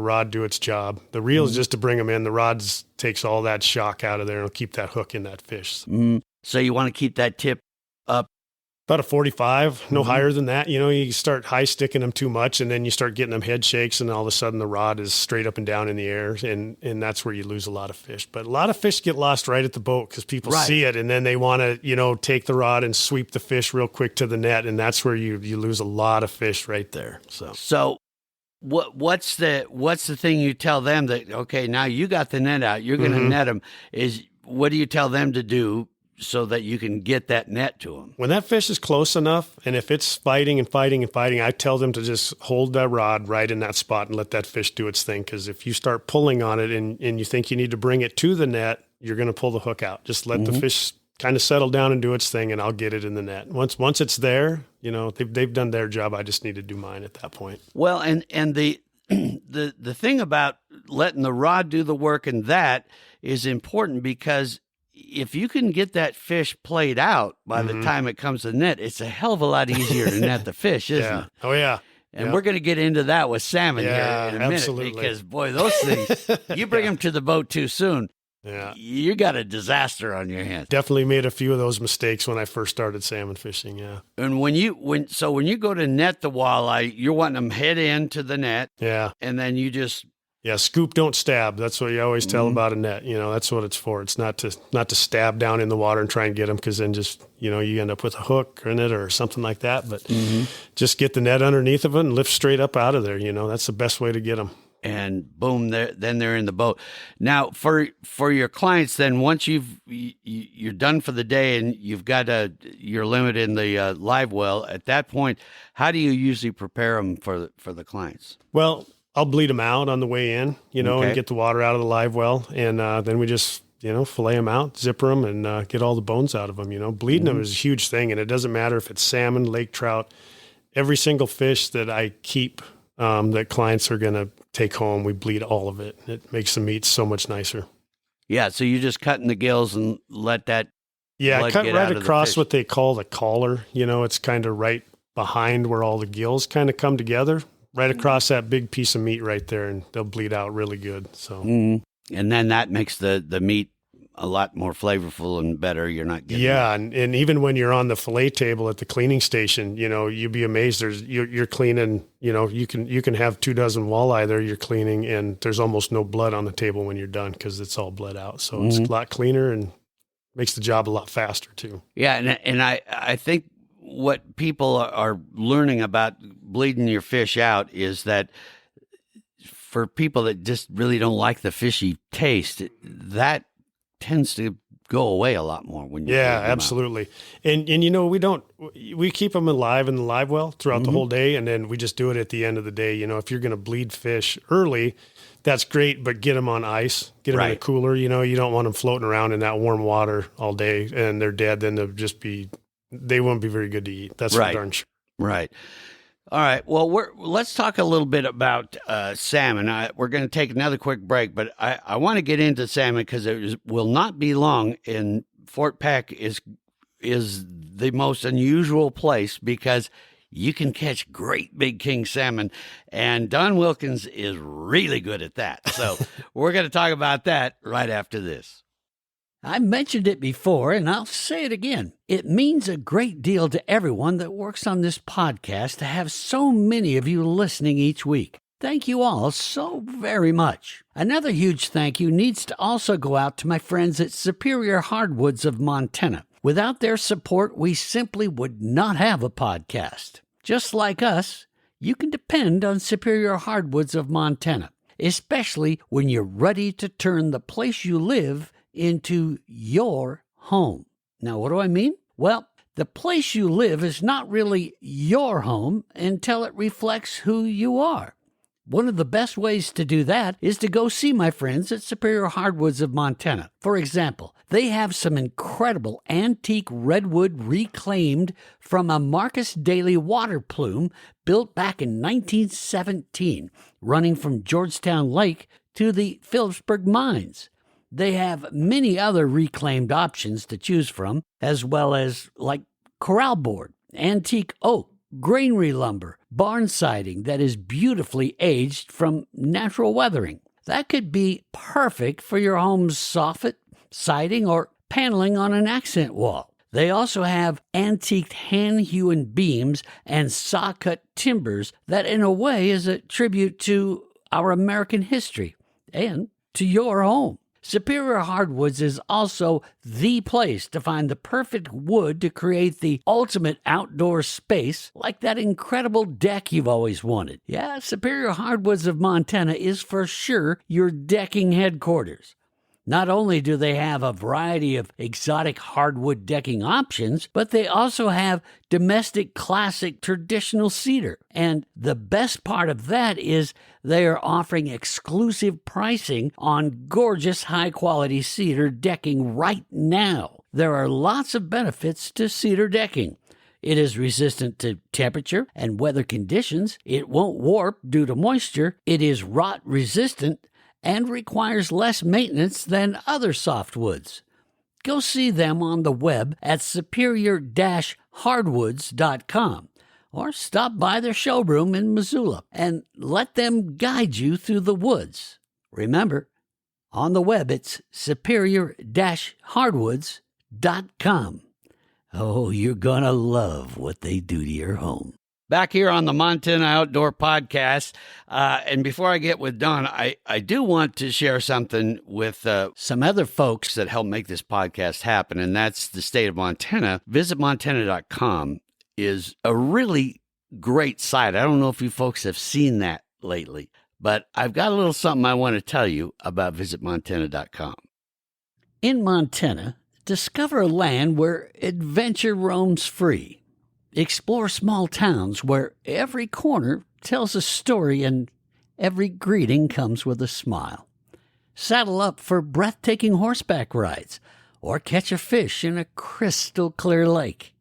Speaker 3: rod do its job. The reel is just to bring them in. The rod takes all that shock out of there and will keep that hook in that fish.
Speaker 2: So you want to keep that tip up?
Speaker 3: About a 45, no higher than that. You start high sticking them too much and then you start getting them head shakes and all of a sudden the rod is straight up and down in the air and that's where you lose a lot of fish. But a lot of fish get lost right at the boat because people see it and then they want to, take the rod and sweep the fish real quick to the net and that's where you lose a lot of fish right there.
Speaker 2: So what's the thing you tell them that, okay, now you got the net out, you're going to net them, what do you tell them to do so that you can get that net to them?
Speaker 3: When that fish is close enough, and if it's fighting and fighting and fighting, I tell them to just hold that rod right in that spot and let that fish do its thing. Because if you start pulling on it and you think you need to bring it to the net, you're going to pull the hook out. Just let the fish kind of settle down and do its thing, and I'll get it in the net. Once it's there, they've done their job. I just need to do mine at that point.
Speaker 2: Well, and the the thing about letting the rod do the work and that is important because if you can get that fish played out by the time it comes to the net, it's a hell of a lot easier to net the fish, isn't it?
Speaker 3: Oh, yeah.
Speaker 2: And we're going to get into that with salmon here in a minute because, boy, those things, you bring them to the boat too soon, you got a disaster on your hands.
Speaker 3: Definitely made a few of those mistakes when I first started salmon fishing,
Speaker 2: And when you go to net the walleye, you're wanting them head into the net.
Speaker 3: Yeah.
Speaker 2: And then you just...
Speaker 3: Yeah, scoop, don't stab. That's what you always tell about a net. That's what it's for. It's not to stab down in the water and try and get them because then just, you end up with a hook in it or something like that. But just get the net underneath of it and lift straight up out of there. That's the best way to get them.
Speaker 2: And boom, then they're in the boat. Now, for your clients, then once you're done for the day and you've got your limit in the live well, at that point, how do you usually prepare them for the clients?
Speaker 3: Well, I'll bleed them out on the way in, and get the water out of the live well. And then we just, fillet them out, zipper them, and get all the bones out of them. Bleeding them is a huge thing. And it doesn't matter if it's salmon, lake trout. Every single fish that I keep that clients are going to take home, we bleed all of it. It makes the meat so much nicer.
Speaker 2: Yeah, so you're just cutting the gills and let that
Speaker 3: blood cut
Speaker 2: get
Speaker 3: right
Speaker 2: out
Speaker 3: across
Speaker 2: of the
Speaker 3: what they call the collar. It's kind of right behind where all the gills kind of come together. Right across that big piece of meat right there, and they'll bleed out really good. So,
Speaker 2: and then that makes the meat a lot more flavorful and better. You're not getting
Speaker 3: and even when you're on the fillet table at the cleaning station, you'd be amazed. You're cleaning. You can have 24 walleye there. You're cleaning, and there's almost no blood on the table when you're done because it's all bled out. So it's a lot cleaner and makes the job a lot faster too.
Speaker 2: Yeah, and I think what people are learning about bleeding your fish out is that for people that just really don't like the fishy taste, that tends to go away a lot more when you
Speaker 3: Yeah,
Speaker 2: clean them out.
Speaker 3: absolutely. And we keep them alive in the live well throughout the whole day, and then we just do it at the end of the day. If you're going to bleed fish early, that's great, but get them on ice, get them in a
Speaker 2: Right.
Speaker 3: cooler. You don't want them floating around in that warm water all day and they're dead. Then they won't be very good to eat. That's
Speaker 2: Right.
Speaker 3: for darn sure.
Speaker 2: Right. All right. Well, let's talk a little bit about salmon. We're going to take another quick break, but I want to get into salmon because it will not be long. And Fort Peck is the most unusual place because you can catch great big king salmon, and Don Wilkins is really good at that. So we're going to talk about that right after this. I mentioned it before, and I'll say it again. It means a great deal to everyone that works on this podcast to have so many of you listening each week. Thank you all so very much. Another huge thank you needs to also go out to my friends at Superior Hardwoods of Montana. Without their support, we simply would not have a podcast. Just like us, you can depend on Superior Hardwoods of Montana, especially when you're ready to turn the place you live into your home. Now, what do I mean? Well, the place you live is not really your home until it reflects who you are. One of the best ways to do that is to go see my friends at Superior Hardwoods of Montana. For example, they have some incredible antique redwood reclaimed from a Marcus Daly water plume built back in 1917, running from Georgetown Lake to the Phillipsburg mines. They have many other reclaimed options to choose from, as well as like corral board, antique oak, granary lumber, barn siding that is beautifully aged from natural weathering. That could be perfect for your home's soffit, siding, or paneling on an accent wall. They also have antiqued hand-hewn beams and saw-cut timbers that in a way is a tribute to our American history and to your home. Superior Hardwoods is also the place to find the perfect wood to create the ultimate outdoor space, like that incredible deck you've always wanted. Yeah, Superior Hardwoods of Montana is for sure your decking headquarters. Not only do they have a variety of exotic hardwood decking options, but they also have domestic classic traditional cedar. And the best part of that is they are offering exclusive pricing on gorgeous high-quality cedar decking right now. There are lots of benefits to cedar decking. It is resistant to temperature and weather conditions. It won't warp due to moisture. It is rot resistant and requires less maintenance than other softwoods. Go see them on the web at superior-hardwoods.com or stop by their showroom in Missoula and let them guide you through the woods. Remember, on the web it's superior-hardwoods.com. Oh, you're gonna love what they do to your home. Back here on the Montana Outdoor Podcast, and before I get with Don, I do want to share something with some other folks that help make this podcast happen, and that's the state of Montana. VisitMontana.com is a really great site. I don't know if you folks have seen that lately, but I've got a little something I want to tell you about VisitMontana.com. In Montana, discover a land where adventure roams free. Explore small towns where every corner tells a story and every greeting comes with a smile. Saddle up for breathtaking horseback rides or catch a fish in a crystal clear lake.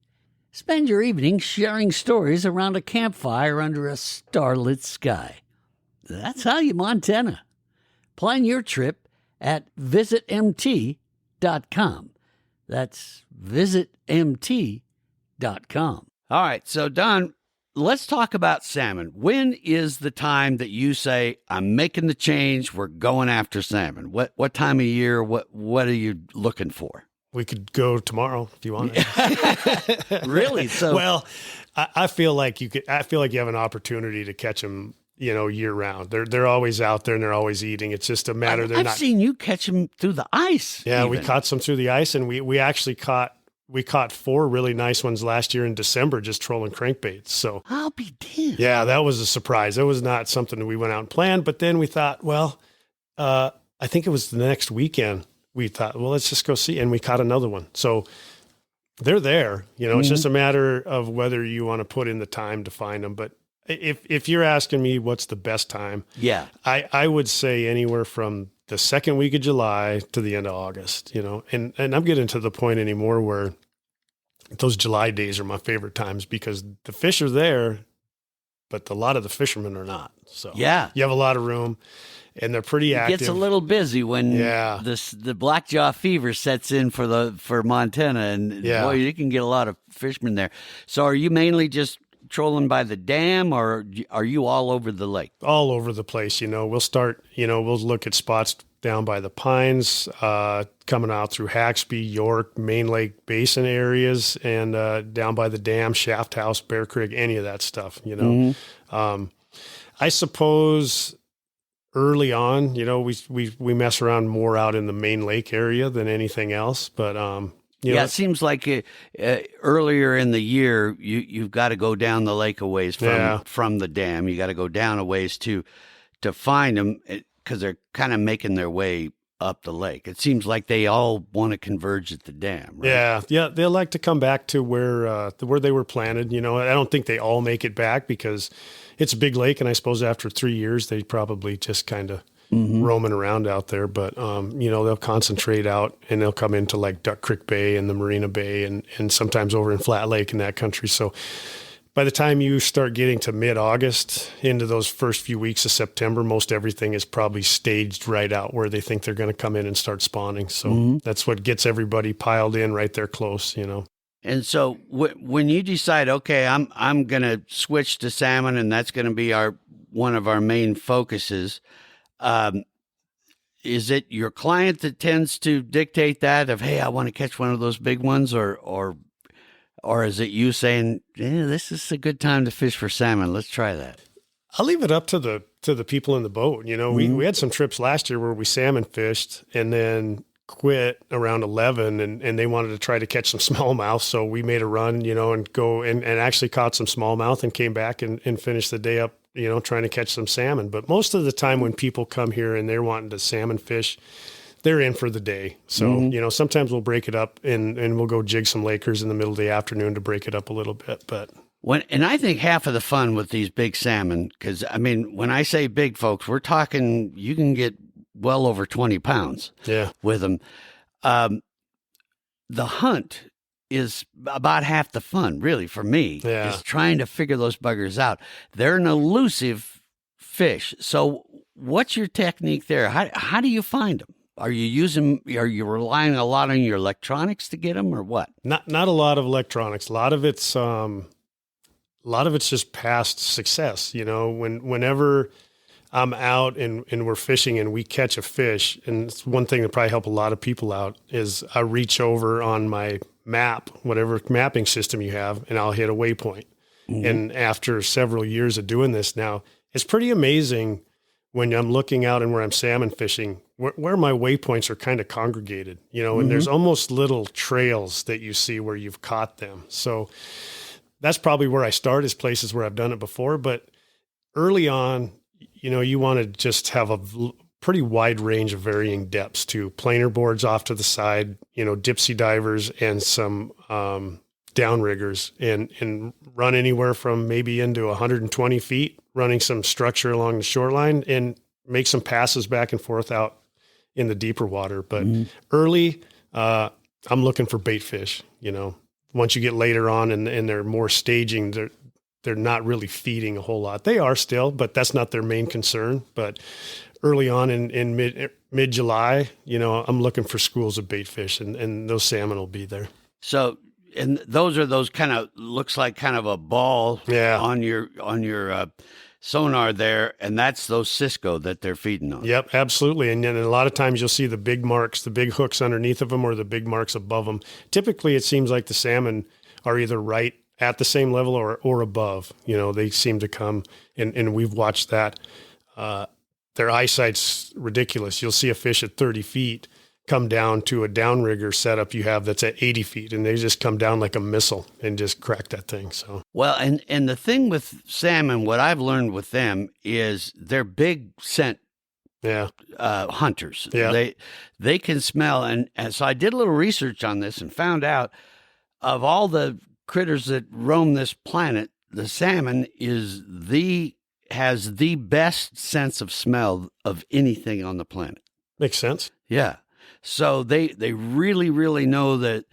Speaker 2: Spend your evening sharing stories around a campfire under a starlit sky. That's how you Montana. Plan your trip at visitmt.com. That's visitmt.com. All right, so Don, let's talk about salmon. When is the time that you say, I'm making the change, we're going after salmon? What time of year, what are you looking for?
Speaker 3: We could go tomorrow if you want.
Speaker 2: Really? So
Speaker 3: well, I feel like you have an opportunity to catch them, year round. They're always out there and they're always eating. It's just a matter.
Speaker 2: I've seen you catch them through the ice.
Speaker 3: Yeah,
Speaker 2: even.
Speaker 3: we caught some through the ice, and we actually caught 4 really nice ones last year in December, just trolling crankbaits. So
Speaker 2: I'll be damned.
Speaker 3: Yeah, that was a surprise. It was not something that we went out and planned, but then we thought, well, I think it was the next weekend we thought, well, let's just go see. And we caught another one. So they're there, it's just a matter of whether you want to put in the time to find them. But if you're asking me what's the best time, I would say anywhere from the second week of July to the end of August, and I'm getting to the point anymore where those July days are my favorite times because the fish are there, but a lot of the fishermen are not. So you have a lot of room. And they're pretty active.
Speaker 2: It gets a little busy when the blackjaw fever sets in for Montana, and boy, you can get a lot of fishermen there. So, are you mainly just trolling by the dam, or are you all over the lake?
Speaker 3: All over the place. We'll start. We'll look at spots down by the Pines, coming out through Haxby, York, Main Lake Basin areas, and down by the dam, Shaft House, Bear Creek, any of that stuff. I suppose. Early on, we mess around more out in the main lake area than anything else. But
Speaker 2: it seems like earlier in the year you've got to go down the lake a ways from the dam. You got to go down a ways to find them because they're kind of making their way up the lake. It seems like they all want to converge at the dam. Right?
Speaker 3: Yeah, they like to come back to where they were planted. I don't think they all make it back because it's a big lake, and I suppose after 3 years, they probably just kind of roaming around out there. But, they'll concentrate out, and they'll come into like Duck Creek Bay and the Marina Bay and sometimes over in Flat Lake in that country. So by the time you start getting to mid-August into those first few weeks of September, most everything is probably staged right out where they think they're going to come in and start spawning. So that's what gets everybody piled in right there close,
Speaker 2: And so when you decide, okay, I'm going to switch to salmon, and that's going to be one of our main focuses, is it your client that tends to dictate that of, hey, I want to catch one of those big ones, or is it you saying, this is a good time to fish for salmon? Let's try that.
Speaker 3: I'll leave it up to the people in the boat. We had some trips last year where we salmon fished and then quit around 11 and they wanted to try to catch some smallmouth. So we made a run, and go and actually caught some smallmouth and came back and finished the day up, trying to catch some salmon. But most of the time when people come here and they're wanting to salmon fish, they're in for the day. So, sometimes we'll break it up and we'll go jig some Lakers in the middle of the afternoon to break it up a little bit. But
Speaker 2: and I think half of the fun with these big salmon, because when I say big, folks, we're talking, you can get well over 20 pounds with them. The hunt is about half the fun, really, for me, is trying to figure those buggers out. They're an elusive fish. So what's your technique there? How do you find them? Are you relying a lot on your electronics to get them, or what?
Speaker 3: Not a lot of electronics. A lot of it's just past success. Whenever I'm out and we're fishing and we catch a fish, and it's one thing that probably help a lot of people out is I reach over on my map, whatever mapping system you have, and I'll hit a waypoint. And after several years of doing this now, it's pretty amazing when I'm looking out and where I'm salmon fishing, where my waypoints are kind of congregated, and there's almost little trails that you see where you've caught them. So that's probably where I start, is places where I've done it before. But early on, you want to just have a pretty wide range of varying depths too. Planer boards off to the side, dipsy divers and some downriggers, and run anywhere from maybe into 120 feet, running some structure along the shoreline and make some passes back and forth out in the deeper water. But early, I'm looking for bait fish. Once you get later on and they're more staging, they're not really feeding a whole lot. They are still, but that's not their main concern. But early on in mid-July, I'm looking for schools of bait fish, and those salmon will be there.
Speaker 2: So, and those kind of, looks like kind of a ball on your sonar there, and that's those Cisco that they're feeding on.
Speaker 3: Yep, absolutely. And then a lot of times you'll see the big marks, the big hooks underneath of them, or the big marks above them. Typically, it seems like the salmon are either right at the same level or above. They seem to come, and we've watched that. Their eyesight's ridiculous. You'll see a fish at 30 feet come down to a downrigger setup you have that's at 80 feet, and they just come down like a missile and just crack that thing. So
Speaker 2: well, and the thing with salmon, what I've learned with them is they're big scent
Speaker 3: Yeah.
Speaker 2: hunters.
Speaker 3: Yeah.
Speaker 2: They can smell, and so I did a little research on this and found out of all the critters that roam this planet, the salmon has the best sense of smell of anything on the planet.
Speaker 3: Makes sense.
Speaker 2: Yeah. So they really, really know that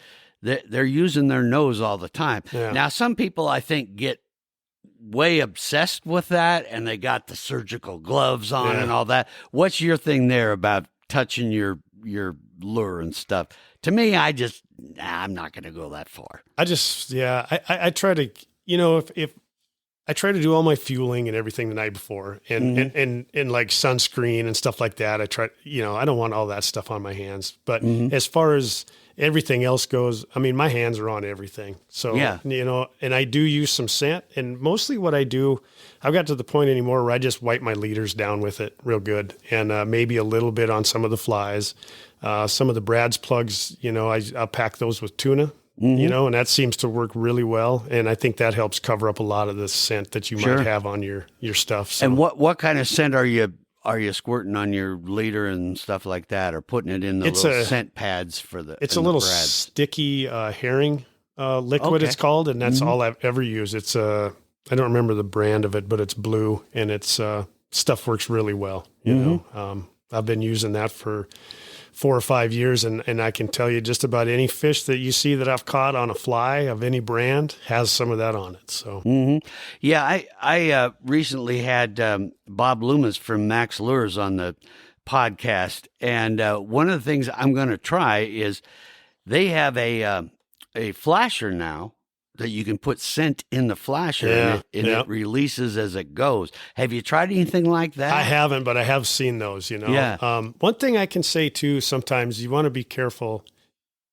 Speaker 2: they're using their nose all the time.
Speaker 3: Yeah.
Speaker 2: Now, some people, I think, get way obsessed with that, and they got the surgical gloves on and all that. What's your thing there about touching your lure and stuff? To me, I'm not going to go that far.
Speaker 3: I try to, if I try to do all my fueling and everything the night before and like sunscreen and stuff like that. I try, I don't want all that stuff on my hands, but as far as everything else goes, I mean, my hands are on everything. So, and I do use some scent, and mostly what I do, I've got to the point anymore where I just wipe my leaders down with it real good. And maybe a little bit on some of the flies, some of the Brad's plugs, I'll pack those with tuna. And that seems to work really well. And I think that helps cover up a lot of the scent that you might have on your stuff. So.
Speaker 2: And what kind of scent are you squirting on your leader and stuff like that, or putting it in the little scent pads for the?
Speaker 3: It's a little sticky herring liquid. It's called, and that's all I've ever used. It's I don't remember the brand of it, but it's blue, and it's stuff works really well. I've been using that for 4 or 5 years, and I can tell you just about any fish that you see that I've caught on a fly of any brand has some of that on it. So,
Speaker 2: yeah, I recently had Bob Loomis from Max Lures on the podcast, and one of the things I'm going to try is they have a flasher now that you can put scent in the flasher, and it releases as it goes. Have you tried anything like that?
Speaker 3: I haven't, but I have seen those,
Speaker 2: Yeah.
Speaker 3: One thing I can say too, sometimes you want to be careful.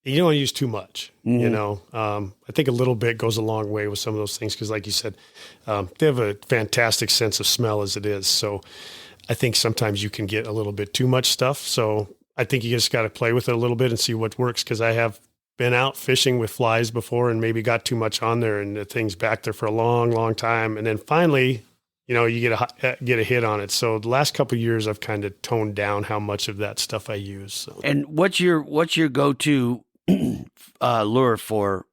Speaker 3: You don't want to use too much, I think a little bit goes a long way with some of those things. Cause like you said, they have a fantastic sense of smell as it is. So I think sometimes you can get a little bit too much stuff. So I think you just got to play with it a little bit and see what works. Cause I have been out fishing with flies before and maybe got too much on there, and the thing's back there for a long, long time. And then finally, you get a hit on it. So the last couple of years, I've kind of toned down how much of that stuff I use. So.
Speaker 2: And what's your go-to lure for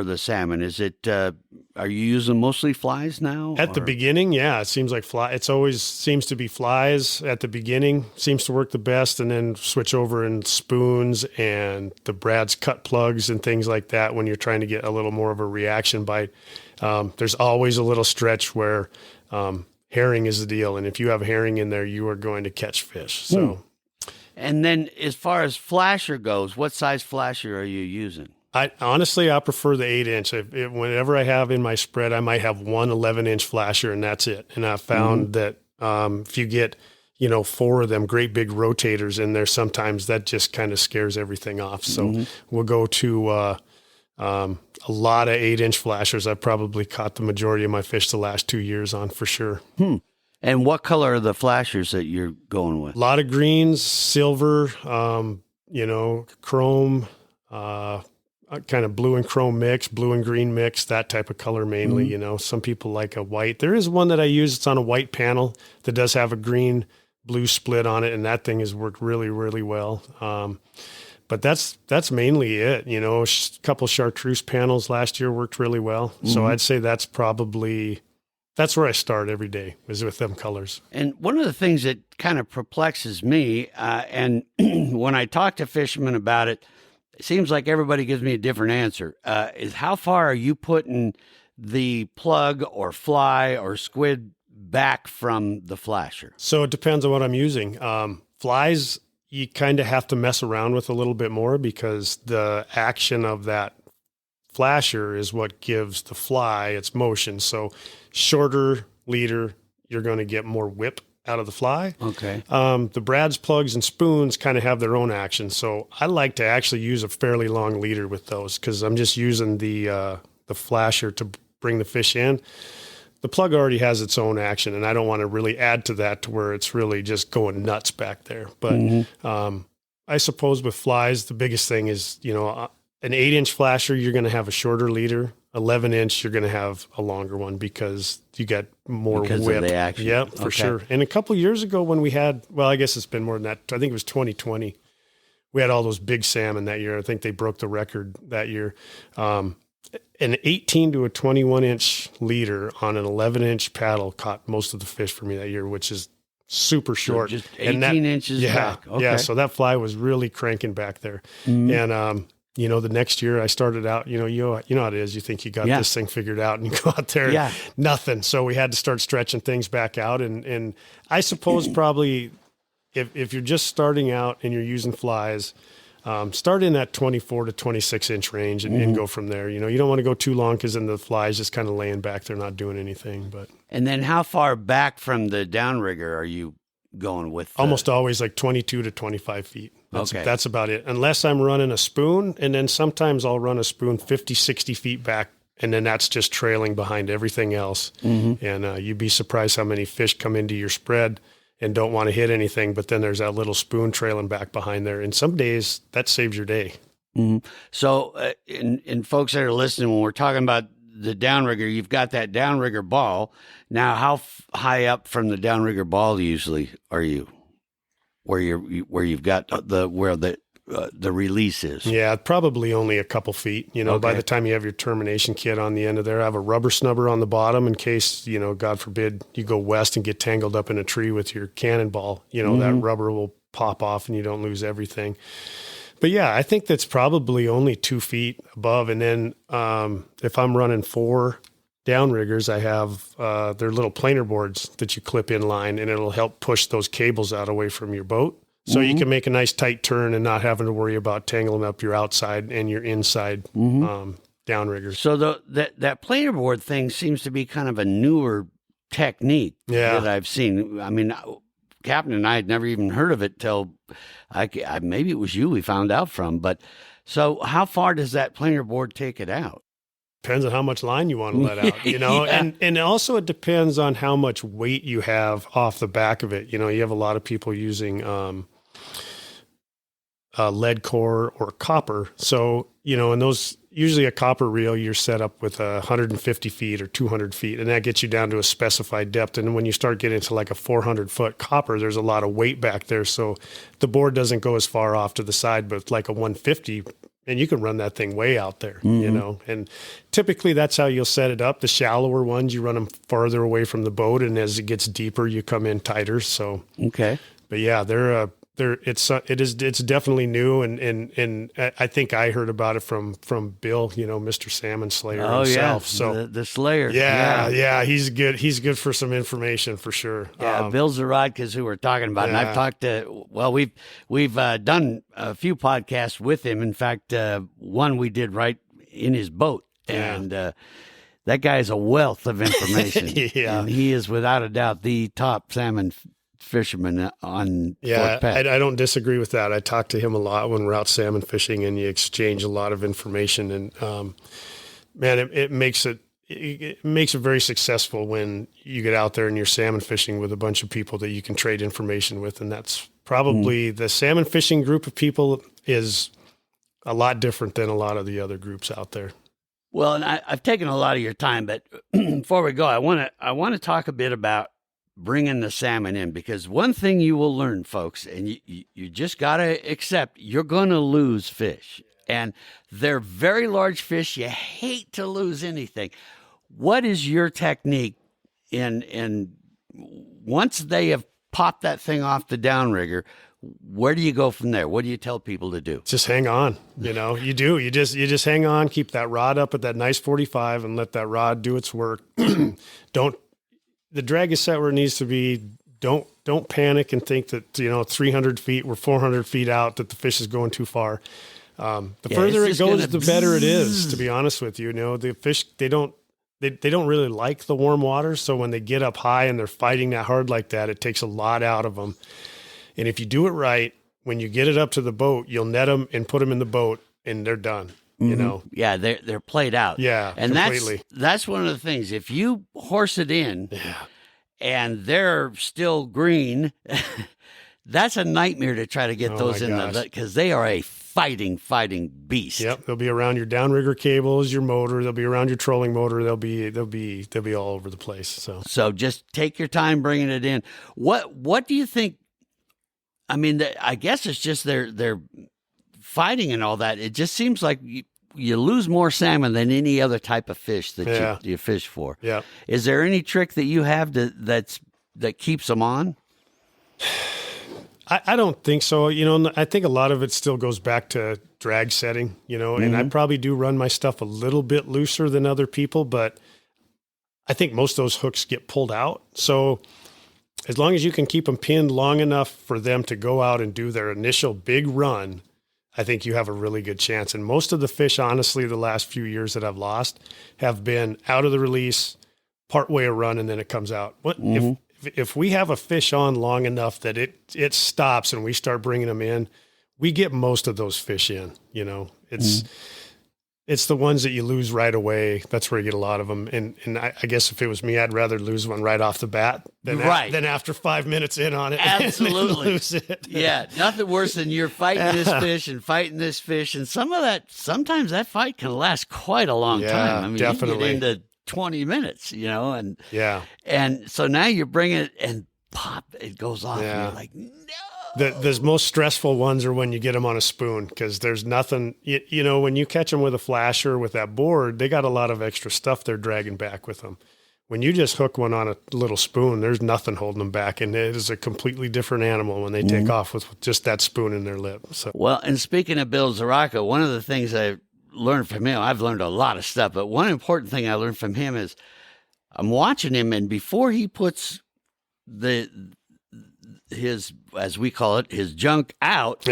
Speaker 2: the salmon? Is it, are you using mostly flies now?
Speaker 3: At the beginning, yeah, it seems like it's always seems to be flies at the beginning, seems to work the best, and then switch over and spoons and the Brad's cut plugs and things like that when you're trying to get a little more of a reaction bite. There's always a little stretch where herring is the deal, and if you have herring in there, you are going to catch fish. So,
Speaker 2: And then as far as flasher goes, what size flasher are you using?
Speaker 3: I prefer the 8-inch. Whenever I have in my spread, I might have one 11-inch flasher, and that's it. And I found that if you get, 4 of them great big rotators in there, sometimes that just kind of scares everything off. So we'll go to a lot of 8-inch flashers. I've probably caught the majority of my fish the last 2 years on for sure.
Speaker 2: And what color are the flashers that you're going with?
Speaker 3: A lot of greens, silver, chrome, kind of blue and chrome mix, blue and green mix, that type of color mainly. Some people like a white. There is one that I use. It's on a white panel that does have a green blue split on it, and that thing has worked really, really well. But that's mainly it. A couple chartreuse panels last year worked really well. So I'd say that's where I start every day, is with them colors.
Speaker 2: And one of the things that kind of perplexes me, and when I talk to fishermen about it, it seems like everybody gives me a different answer, is how far are you putting the plug or fly or squid back from the flasher?
Speaker 3: So it depends on what I'm using. Flies, you kind of have to mess around with a little bit more, because the action of that flasher is what gives the fly its motion. So shorter leader, you're going to get more whip out of the fly.
Speaker 2: Okay.
Speaker 3: The Brad's plugs and spoons kind of have their own action. So I like to actually use a fairly long leader with those, because I'm just using the flasher to bring the fish in. The plug already has its own action, and I don't want to really add to that to where it's really just going nuts back there. But I suppose with flies, the biggest thing is, an 8-inch flasher, you're going to have a shorter leader. 11-inch, you're going to have a longer one because you got more
Speaker 2: because
Speaker 3: whip.
Speaker 2: of the action.
Speaker 3: Yeah, for
Speaker 2: Okay.
Speaker 3: sure. And a couple of years ago when we had, well, I guess it's been more than that. I think it was 2020. We had all those big salmon that year. I think they broke the record that year. An 18 to a 21-inch leader on an 11-inch paddle caught most of the fish for me that year, which is super short.
Speaker 2: So just 18
Speaker 3: and
Speaker 2: inches back. Okay.
Speaker 3: Yeah, so that fly was really cranking back there.
Speaker 2: Mhm.
Speaker 3: And, the next year I started out, you know how it is. You think you got
Speaker 2: Yeah.
Speaker 3: this thing figured out and you go out there,
Speaker 2: Yeah.
Speaker 3: nothing. So we had to start stretching things back out. And I suppose probably if you're just starting out and you're using flies, start in that 24 to 26 inch range and go from there. You don't want to go too long because then the fly's just kind of laying back. They're not doing anything. But
Speaker 2: And then how far back from the downrigger are you going with?
Speaker 3: almost always like 22 to 25 feet.
Speaker 2: Okay.
Speaker 3: That's about it. Unless I'm running a spoon, and then sometimes I'll run a spoon 50, 60 feet back, and then that's just trailing behind everything else. And you'd be surprised how many fish come into your spread and don't want to hit anything, but then there's that little spoon trailing back behind there. And some days that saves your day.
Speaker 2: So, and folks that are listening, when we're talking about the downrigger, you've got that downrigger ball. Now, how high up from the downrigger ball usually are you? Where you've got the release is?
Speaker 3: Yeah, probably only a couple feet. By
Speaker 2: Okay.
Speaker 3: the time you have your termination kit on the end of there, I have a rubber snubber on the bottom in case, God forbid, you go west and get tangled up in a tree with your cannonball. That rubber will pop off and you don't lose everything. But yeah, I think that's probably only 2 feet above. And then if I'm running 4 downriggers, I have they're little planer boards that you clip in line, and it'll help push those cables out away from your boat. So you can make a nice tight turn and not having to worry about tangling up your outside and your inside downriggers.
Speaker 2: So that planer board thing seems to be kind of a newer technique that I've seen. I mean, Captain and I had never even heard of it till maybe it was you we found out from. But so how far does that planer board take it out?
Speaker 3: Depends on how much line you want to let out,
Speaker 2: Yeah.
Speaker 3: and also it depends on how much weight you have off the back of it. You have a lot of people using lead core or copper. So, and those, usually a copper reel, you're set up with 150 feet or 200 feet, and that gets you down to a specified depth. And when you start getting to like a 400-foot copper, there's a lot of weight back there. So the board doesn't go as far off to the side, but like a 150, and you can run that thing way out there, and typically that's how you'll set it up. The shallower ones, you run them farther away from the boat, and as it gets deeper, you come in tighter. So,
Speaker 2: Okay.
Speaker 3: but yeah, it's definitely new. And I think I heard about it from Bill, Mr. Salmon Slayer himself.
Speaker 2: Yeah.
Speaker 3: So
Speaker 2: The Slayer.
Speaker 3: yeah, he's good. He's good for some information for sure.
Speaker 2: Yeah, Bill Zarodka's who we're talking about, and I've talked to. Well, we've done a few podcasts with him. In fact, one we did right in his boat, and that guy is a wealth of information.
Speaker 3: Yeah.
Speaker 2: And he is without a doubt the top salmon fisherman on Fort Peck.
Speaker 3: I don't disagree with that. I talk to him a lot when we're out salmon fishing, and you exchange a lot of information. And man, it makes it very successful when you get out there and you're salmon fishing with a bunch of people that you can trade information with. And that's probably the salmon fishing group of people is a lot different than a lot of the other groups out there.
Speaker 2: Well, and I've taken a lot of your time, but before we go, I want to talk a bit about bringing the salmon in, because one thing you will learn, folks, and you just got to accept, you're going to lose fish, and they're very large fish. You hate to lose anything. What is your technique in once they have popped that thing off the downrigger? Where do you go from there? What do you tell people to do?
Speaker 3: Just hang on. You do. You just hang on, keep that rod up at that nice 45 and let that rod do its work. The drag is set where it needs to be. Don't panic and think that, 300 feet, we're 400 feet out, that the fish is going too far. The further it goes, the better it is, to be honest with you. The fish, they don't really like the warm water. So when they get up high and they're fighting that hard like that, it takes a lot out of them. And if you do it right, when you get it up to the boat, you'll net them and put them in the boat, and they're done.
Speaker 2: Yeah, they're played out.
Speaker 3: Yeah,
Speaker 2: and
Speaker 3: completely.
Speaker 2: that's one of the things. If you horse it in, and they're still green, that's a nightmare to try to get those in the, because they are a fighting beast.
Speaker 3: Yep, they'll be around your downrigger cables, your motor. They'll be around your trolling motor. They'll be all over the place.
Speaker 2: So just take your time bringing it in. What do you think? I mean, I guess it's just they're fighting and all that. It just seems like you lose more salmon than any other type of fish that you fish for.
Speaker 3: Yeah.
Speaker 2: Is there any trick that you have that keeps them on?
Speaker 3: I don't think so. I think a lot of it still goes back to drag setting, and I probably do run my stuff a little bit looser than other people, but I think most of those hooks get pulled out. So as long as you can keep them pinned long enough for them to go out and do their initial big run, I think you have a really good chance. And most of the fish, honestly, the last few years that I've lost have been out of the release, partway a run, and then it comes out. If we have a fish on long enough that it stops and we start bringing them in, we get most of those fish in. It's the ones that you lose right away. That's where you get a lot of them. And I guess if it was me, I'd rather lose one right off the bat than after 5 minutes in on it.
Speaker 2: Absolutely.
Speaker 3: Lose it.
Speaker 2: Yeah. Nothing worse than you're fighting this fish and fighting this fish. And sometimes that fight can last quite a long time. I mean,
Speaker 3: definitely.
Speaker 2: You get into 20 minutes, and
Speaker 3: yeah.
Speaker 2: And so now you bring it and pop, it goes off.
Speaker 3: Yeah.
Speaker 2: And you're like, no.
Speaker 3: The most stressful ones are when you get them on a spoon, because there's nothing, when you catch them with a flasher with that board, they got a lot of extra stuff they're dragging back with them. When you just hook one on a little spoon, there's nothing holding them back. And it is a completely different animal when they take off with just that spoon in their lip. So,
Speaker 2: well, and speaking of Bill Zaraka, one of the things I learned from him, I've learned a lot of stuff, but one important thing I learned from him is I'm watching him, and before he puts his, as we call it, his junk out,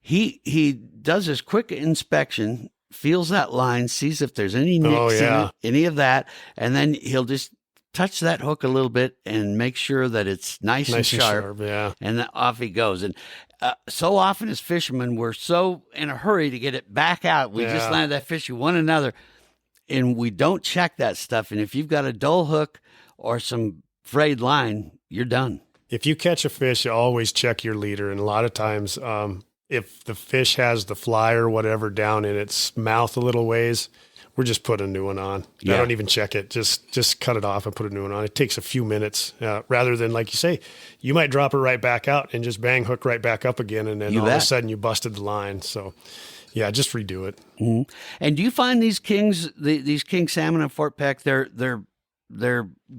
Speaker 2: he does his quick inspection, feels that line, sees if there's any nicks in it, any of that, and then he'll just touch that hook a little bit and make sure that it's nice and sharp, and then off he goes. And so often as fishermen, we're so in a hurry to get it back out. We just landed that fish, we want another, and we don't check that stuff. And if you've got a dull hook or some frayed line, you're done.
Speaker 3: If you catch a fish, you always check your leader. And a lot of times, if the fish has the fly or whatever down in its mouth a little ways, we're just putting a new one on. I don't even check it. Just cut it off and put a new one on. It takes a few minutes rather than, like you say, you might drop it right back out and just bang, hook right back up again. And then all of a sudden you busted the line. So yeah, just redo it.
Speaker 2: Mm-hmm. And do you find these kings, these king salmon at Fort Peck, they're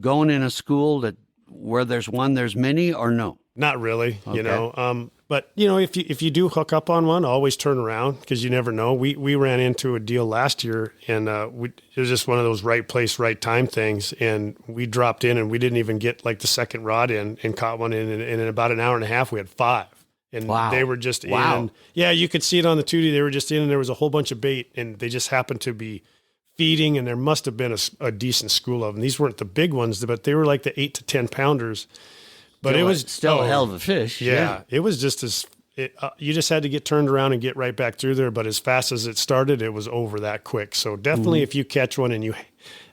Speaker 2: going in a school that where there's one, there's many, or no?
Speaker 3: Not really, but if you do hook up on one, always turn around, because you never know. We ran into a deal last year, and it was just one of those right place, right time things. And we dropped in, and we didn't even get like the second rod in, and caught one in. And in about an hour and a half, we had 5. And they were just in. Yeah, you could see it on the 2D. They were just in, and there was a whole bunch of bait, and they just happened to be feeding, and there must have been a decent school of them. These weren't the big ones, but they were like the 8 to 10 pounders. But it was
Speaker 2: still a hell of a fish.
Speaker 3: Yeah, it was just you just had to get turned around and get right back through there. But as fast as it started, it was over that quick. So definitely, if you catch one, and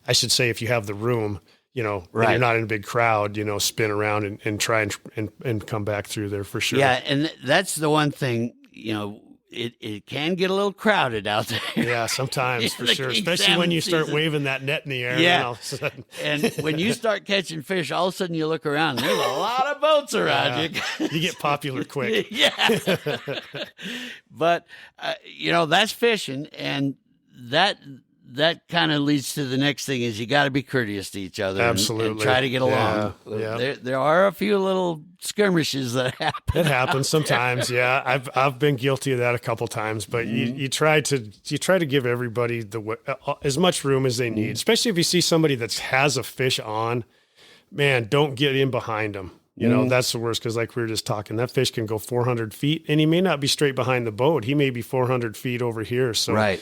Speaker 3: I should say, if you have the room, and you're not in a big crowd, spin around and try and come back through there for sure.
Speaker 2: Yeah, and that's the one thing, it can get a little crowded out there.
Speaker 3: Yeah, sometimes for sure, especially when you start waving that net in the air.
Speaker 2: Yeah,
Speaker 3: and all of a sudden.
Speaker 2: And when you start catching fish, all of a sudden you look around, and there's a lot of boats around you.
Speaker 3: You get popular quick.
Speaker 2: Yeah, but that's fishing, and that kind of leads to the next thing is you got to be courteous to each other.
Speaker 3: Absolutely.
Speaker 2: And try to get along.
Speaker 3: Yeah.
Speaker 2: There are a few little skirmishes that happen.
Speaker 3: It happens sometimes. Yeah. I've been guilty of that a couple times, but you try to give everybody as much room as they need, especially if you see somebody that has a fish on, man, don't get in behind them. That's the worst, because like we were just talking, that fish can go 400 feet, and he may not be straight behind the boat. He may be 400 feet over here. So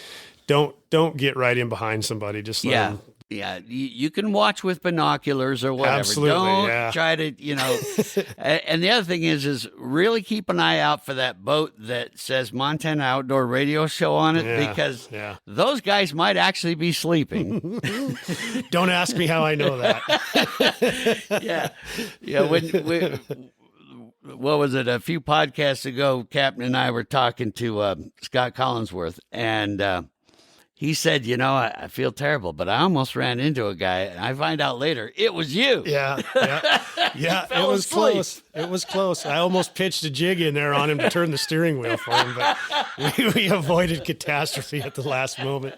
Speaker 3: don't get right in behind somebody. Just let them.
Speaker 2: Yeah, you can watch with binoculars or whatever.
Speaker 3: Absolutely,
Speaker 2: don't try to, And the other thing is really keep an eye out for that boat that says Montana Outdoor Radio Show on it, because those guys might actually be sleeping.
Speaker 3: Don't ask me how I know that.
Speaker 2: Yeah. When what was it? A few podcasts ago, Captain and I were talking to Scott Collinsworth, and he said, I feel terrible, but I almost ran into a guy, and I find out later it was you.
Speaker 3: Yeah. It was close. It was close. I almost pitched a jig in there on him to turn the steering wheel for him, but we avoided catastrophe at the last moment.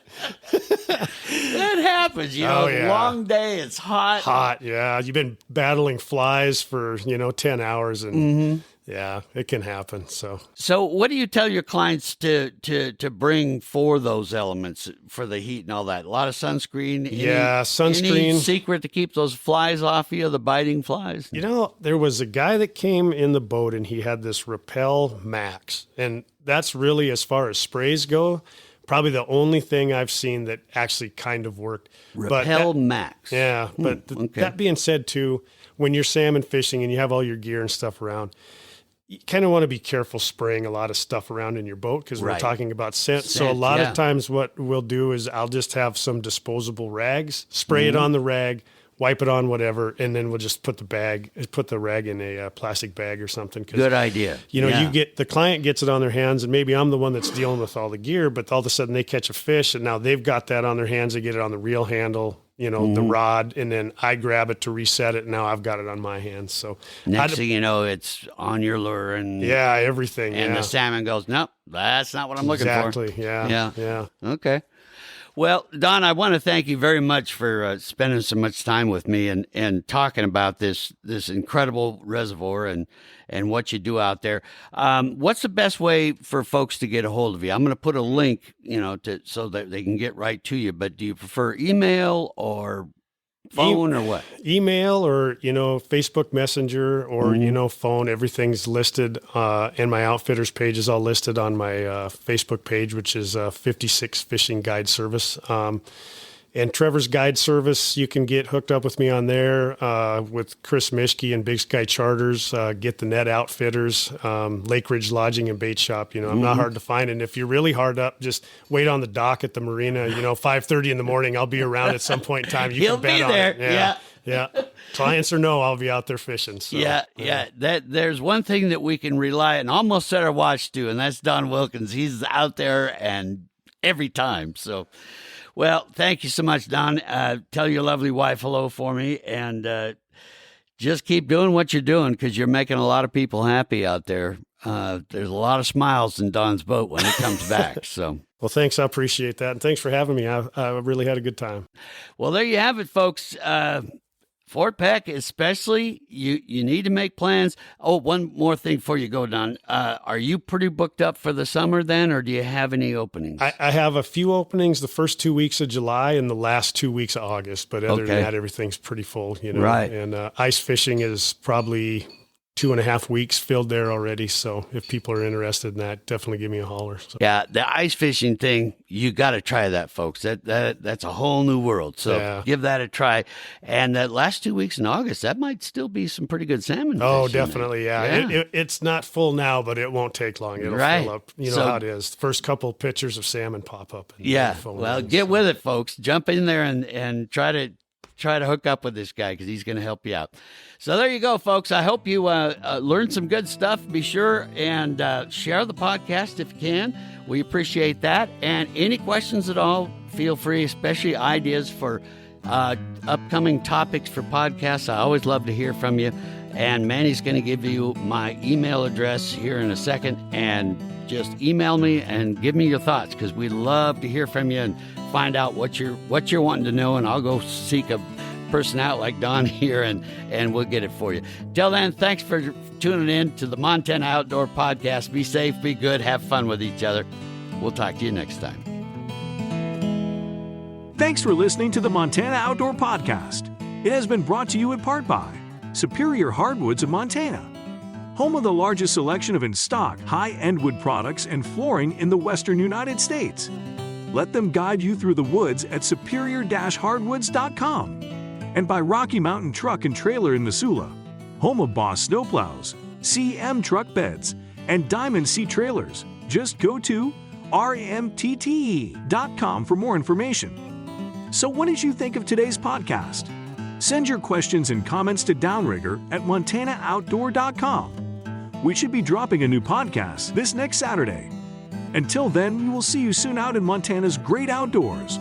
Speaker 2: That happens, long day, it's hot.
Speaker 3: Hot, yeah. You've been battling flies for, 10 hours, and yeah, it can happen. So
Speaker 2: what do you tell your clients to bring for those elements, for the heat and all that? A lot of sunscreen?
Speaker 3: Sunscreen.
Speaker 2: Any secret to keep those flies off you, the biting flies?
Speaker 3: There was a guy that came in the boat, and he had this Repel Max, and that's really, as far as sprays go, probably the only thing I've seen that actually kind of worked.
Speaker 2: Repel Max.
Speaker 3: Yeah, but that being said, too, when you're salmon fishing and you have all your gear and stuff around, you kind of want to be careful spraying a lot of stuff around in your boat, because we're talking about scent. So a lot of times what we'll do is I'll just have some disposable rags, spray it on the rag, wipe it on whatever, and then we'll just put the rag in a plastic bag or something.
Speaker 2: Good idea.
Speaker 3: The client gets it on their hands, and maybe I'm the one that's dealing with all the gear, but all of a sudden they catch a fish, and now they've got that on their hands. They get it on the reel handle, the rod, and then I grab it to reset it. And now I've got it on my hands. So
Speaker 2: next thing you know, it's on your lure, and
Speaker 3: everything.
Speaker 2: And the salmon goes, nope, that's not what I'm looking for.
Speaker 3: Exactly. Yeah.
Speaker 2: Okay. Well, Don, I want to thank you very much for spending so much time with me and talking about this incredible reservoir and what you do out there. What's the best way for folks to get a hold of you? I'm going to put a link, so that they can get right to you. But do you prefer email or phone or what?
Speaker 3: Email or, Facebook Messenger or, phone. Everything's listed. And my outfitters page is all listed on my Facebook page, which is 56 Fishing Guide Service. And Trevor's Guide Service, you can get hooked up with me on there with Chris Mischke and Big Sky Charters. Get the Net Outfitters, Lake Ridge Lodging and Bait Shop. I'm not hard to find. And if you're really hard up, just wait on the dock at the marina. 5:30 in the morning. I'll be around at some point in time.
Speaker 2: He'll
Speaker 3: can bet
Speaker 2: be
Speaker 3: on
Speaker 2: there.
Speaker 3: It. Yeah. Clients or no, I'll be out there fishing. So,
Speaker 2: There's one thing that we can rely on, almost set our watch to, and that's Don Wilkins. He's out there and every time. So. Well, thank you so much, Don. Tell your lovely wife hello for me, and just keep doing what you're doing, because you're making a lot of people happy out there. There's a lot of smiles in Don's boat when it comes back. So,
Speaker 3: well, thanks. I appreciate that, and thanks for having me. I really had a good time.
Speaker 2: Well, there you have it, folks. Fort Peck, especially, you need to make plans. Oh, one more thing before you go, Don. Are you pretty booked up for the summer then, or do you have any openings?
Speaker 3: I have a few openings the first 2 weeks of July and the last 2 weeks of August, but other than that, everything's pretty full.
Speaker 2: Right.
Speaker 3: And ice fishing is probably 2.5 weeks filled there already. So if people are interested in that, definitely give me a holler. So.
Speaker 2: Yeah, the ice fishing thing, you got to try that, folks. That's a whole new world. So give that a try. And that last 2 weeks in August, that might still be some pretty good salmon.
Speaker 3: Oh, definitely. Yeah. It's not full now, but it won't take long. It'll fill up. You know how it is. First couple of pictures of salmon pop up. And
Speaker 2: get with it, folks. Jump in there and try to hook up with this guy, because he's going to help you out. So there you go, folks. I hope you learned some good stuff. Be sure and share the podcast if you can. We appreciate that. And any questions at all, feel free, especially ideas for upcoming topics for podcasts. I always love to hear from you. And Manny's going to give you my email address here in a second. And just email me and give me your thoughts, because we love to hear from you and find out what you're wanting to know, and I'll go seek a person out like Don here, and we'll get it for you. Till then, thanks for tuning in to the Montana Outdoor Podcast. Be safe, be good, have fun with each other. We'll talk to you next time.
Speaker 1: Thanks for listening to the Montana Outdoor Podcast. It has been brought to you in part by Superior Hardwoods of Montana, home of the largest selection of in-stock high-end wood products and flooring in the western United States. Let them guide you through the woods at superior-hardwoods.com. And by Rocky Mountain Truck and Trailer in Missoula, home of Boss Snowplows, CM Truck Beds, and Diamond Sea Trailers. Just go to rmtte.com for more information. So what did you think of today's podcast? Send your questions and comments to Downrigger at montanooutdoor.com. We should be dropping a new podcast this next Saturday. Until then, we will see you soon out in Montana's great outdoors.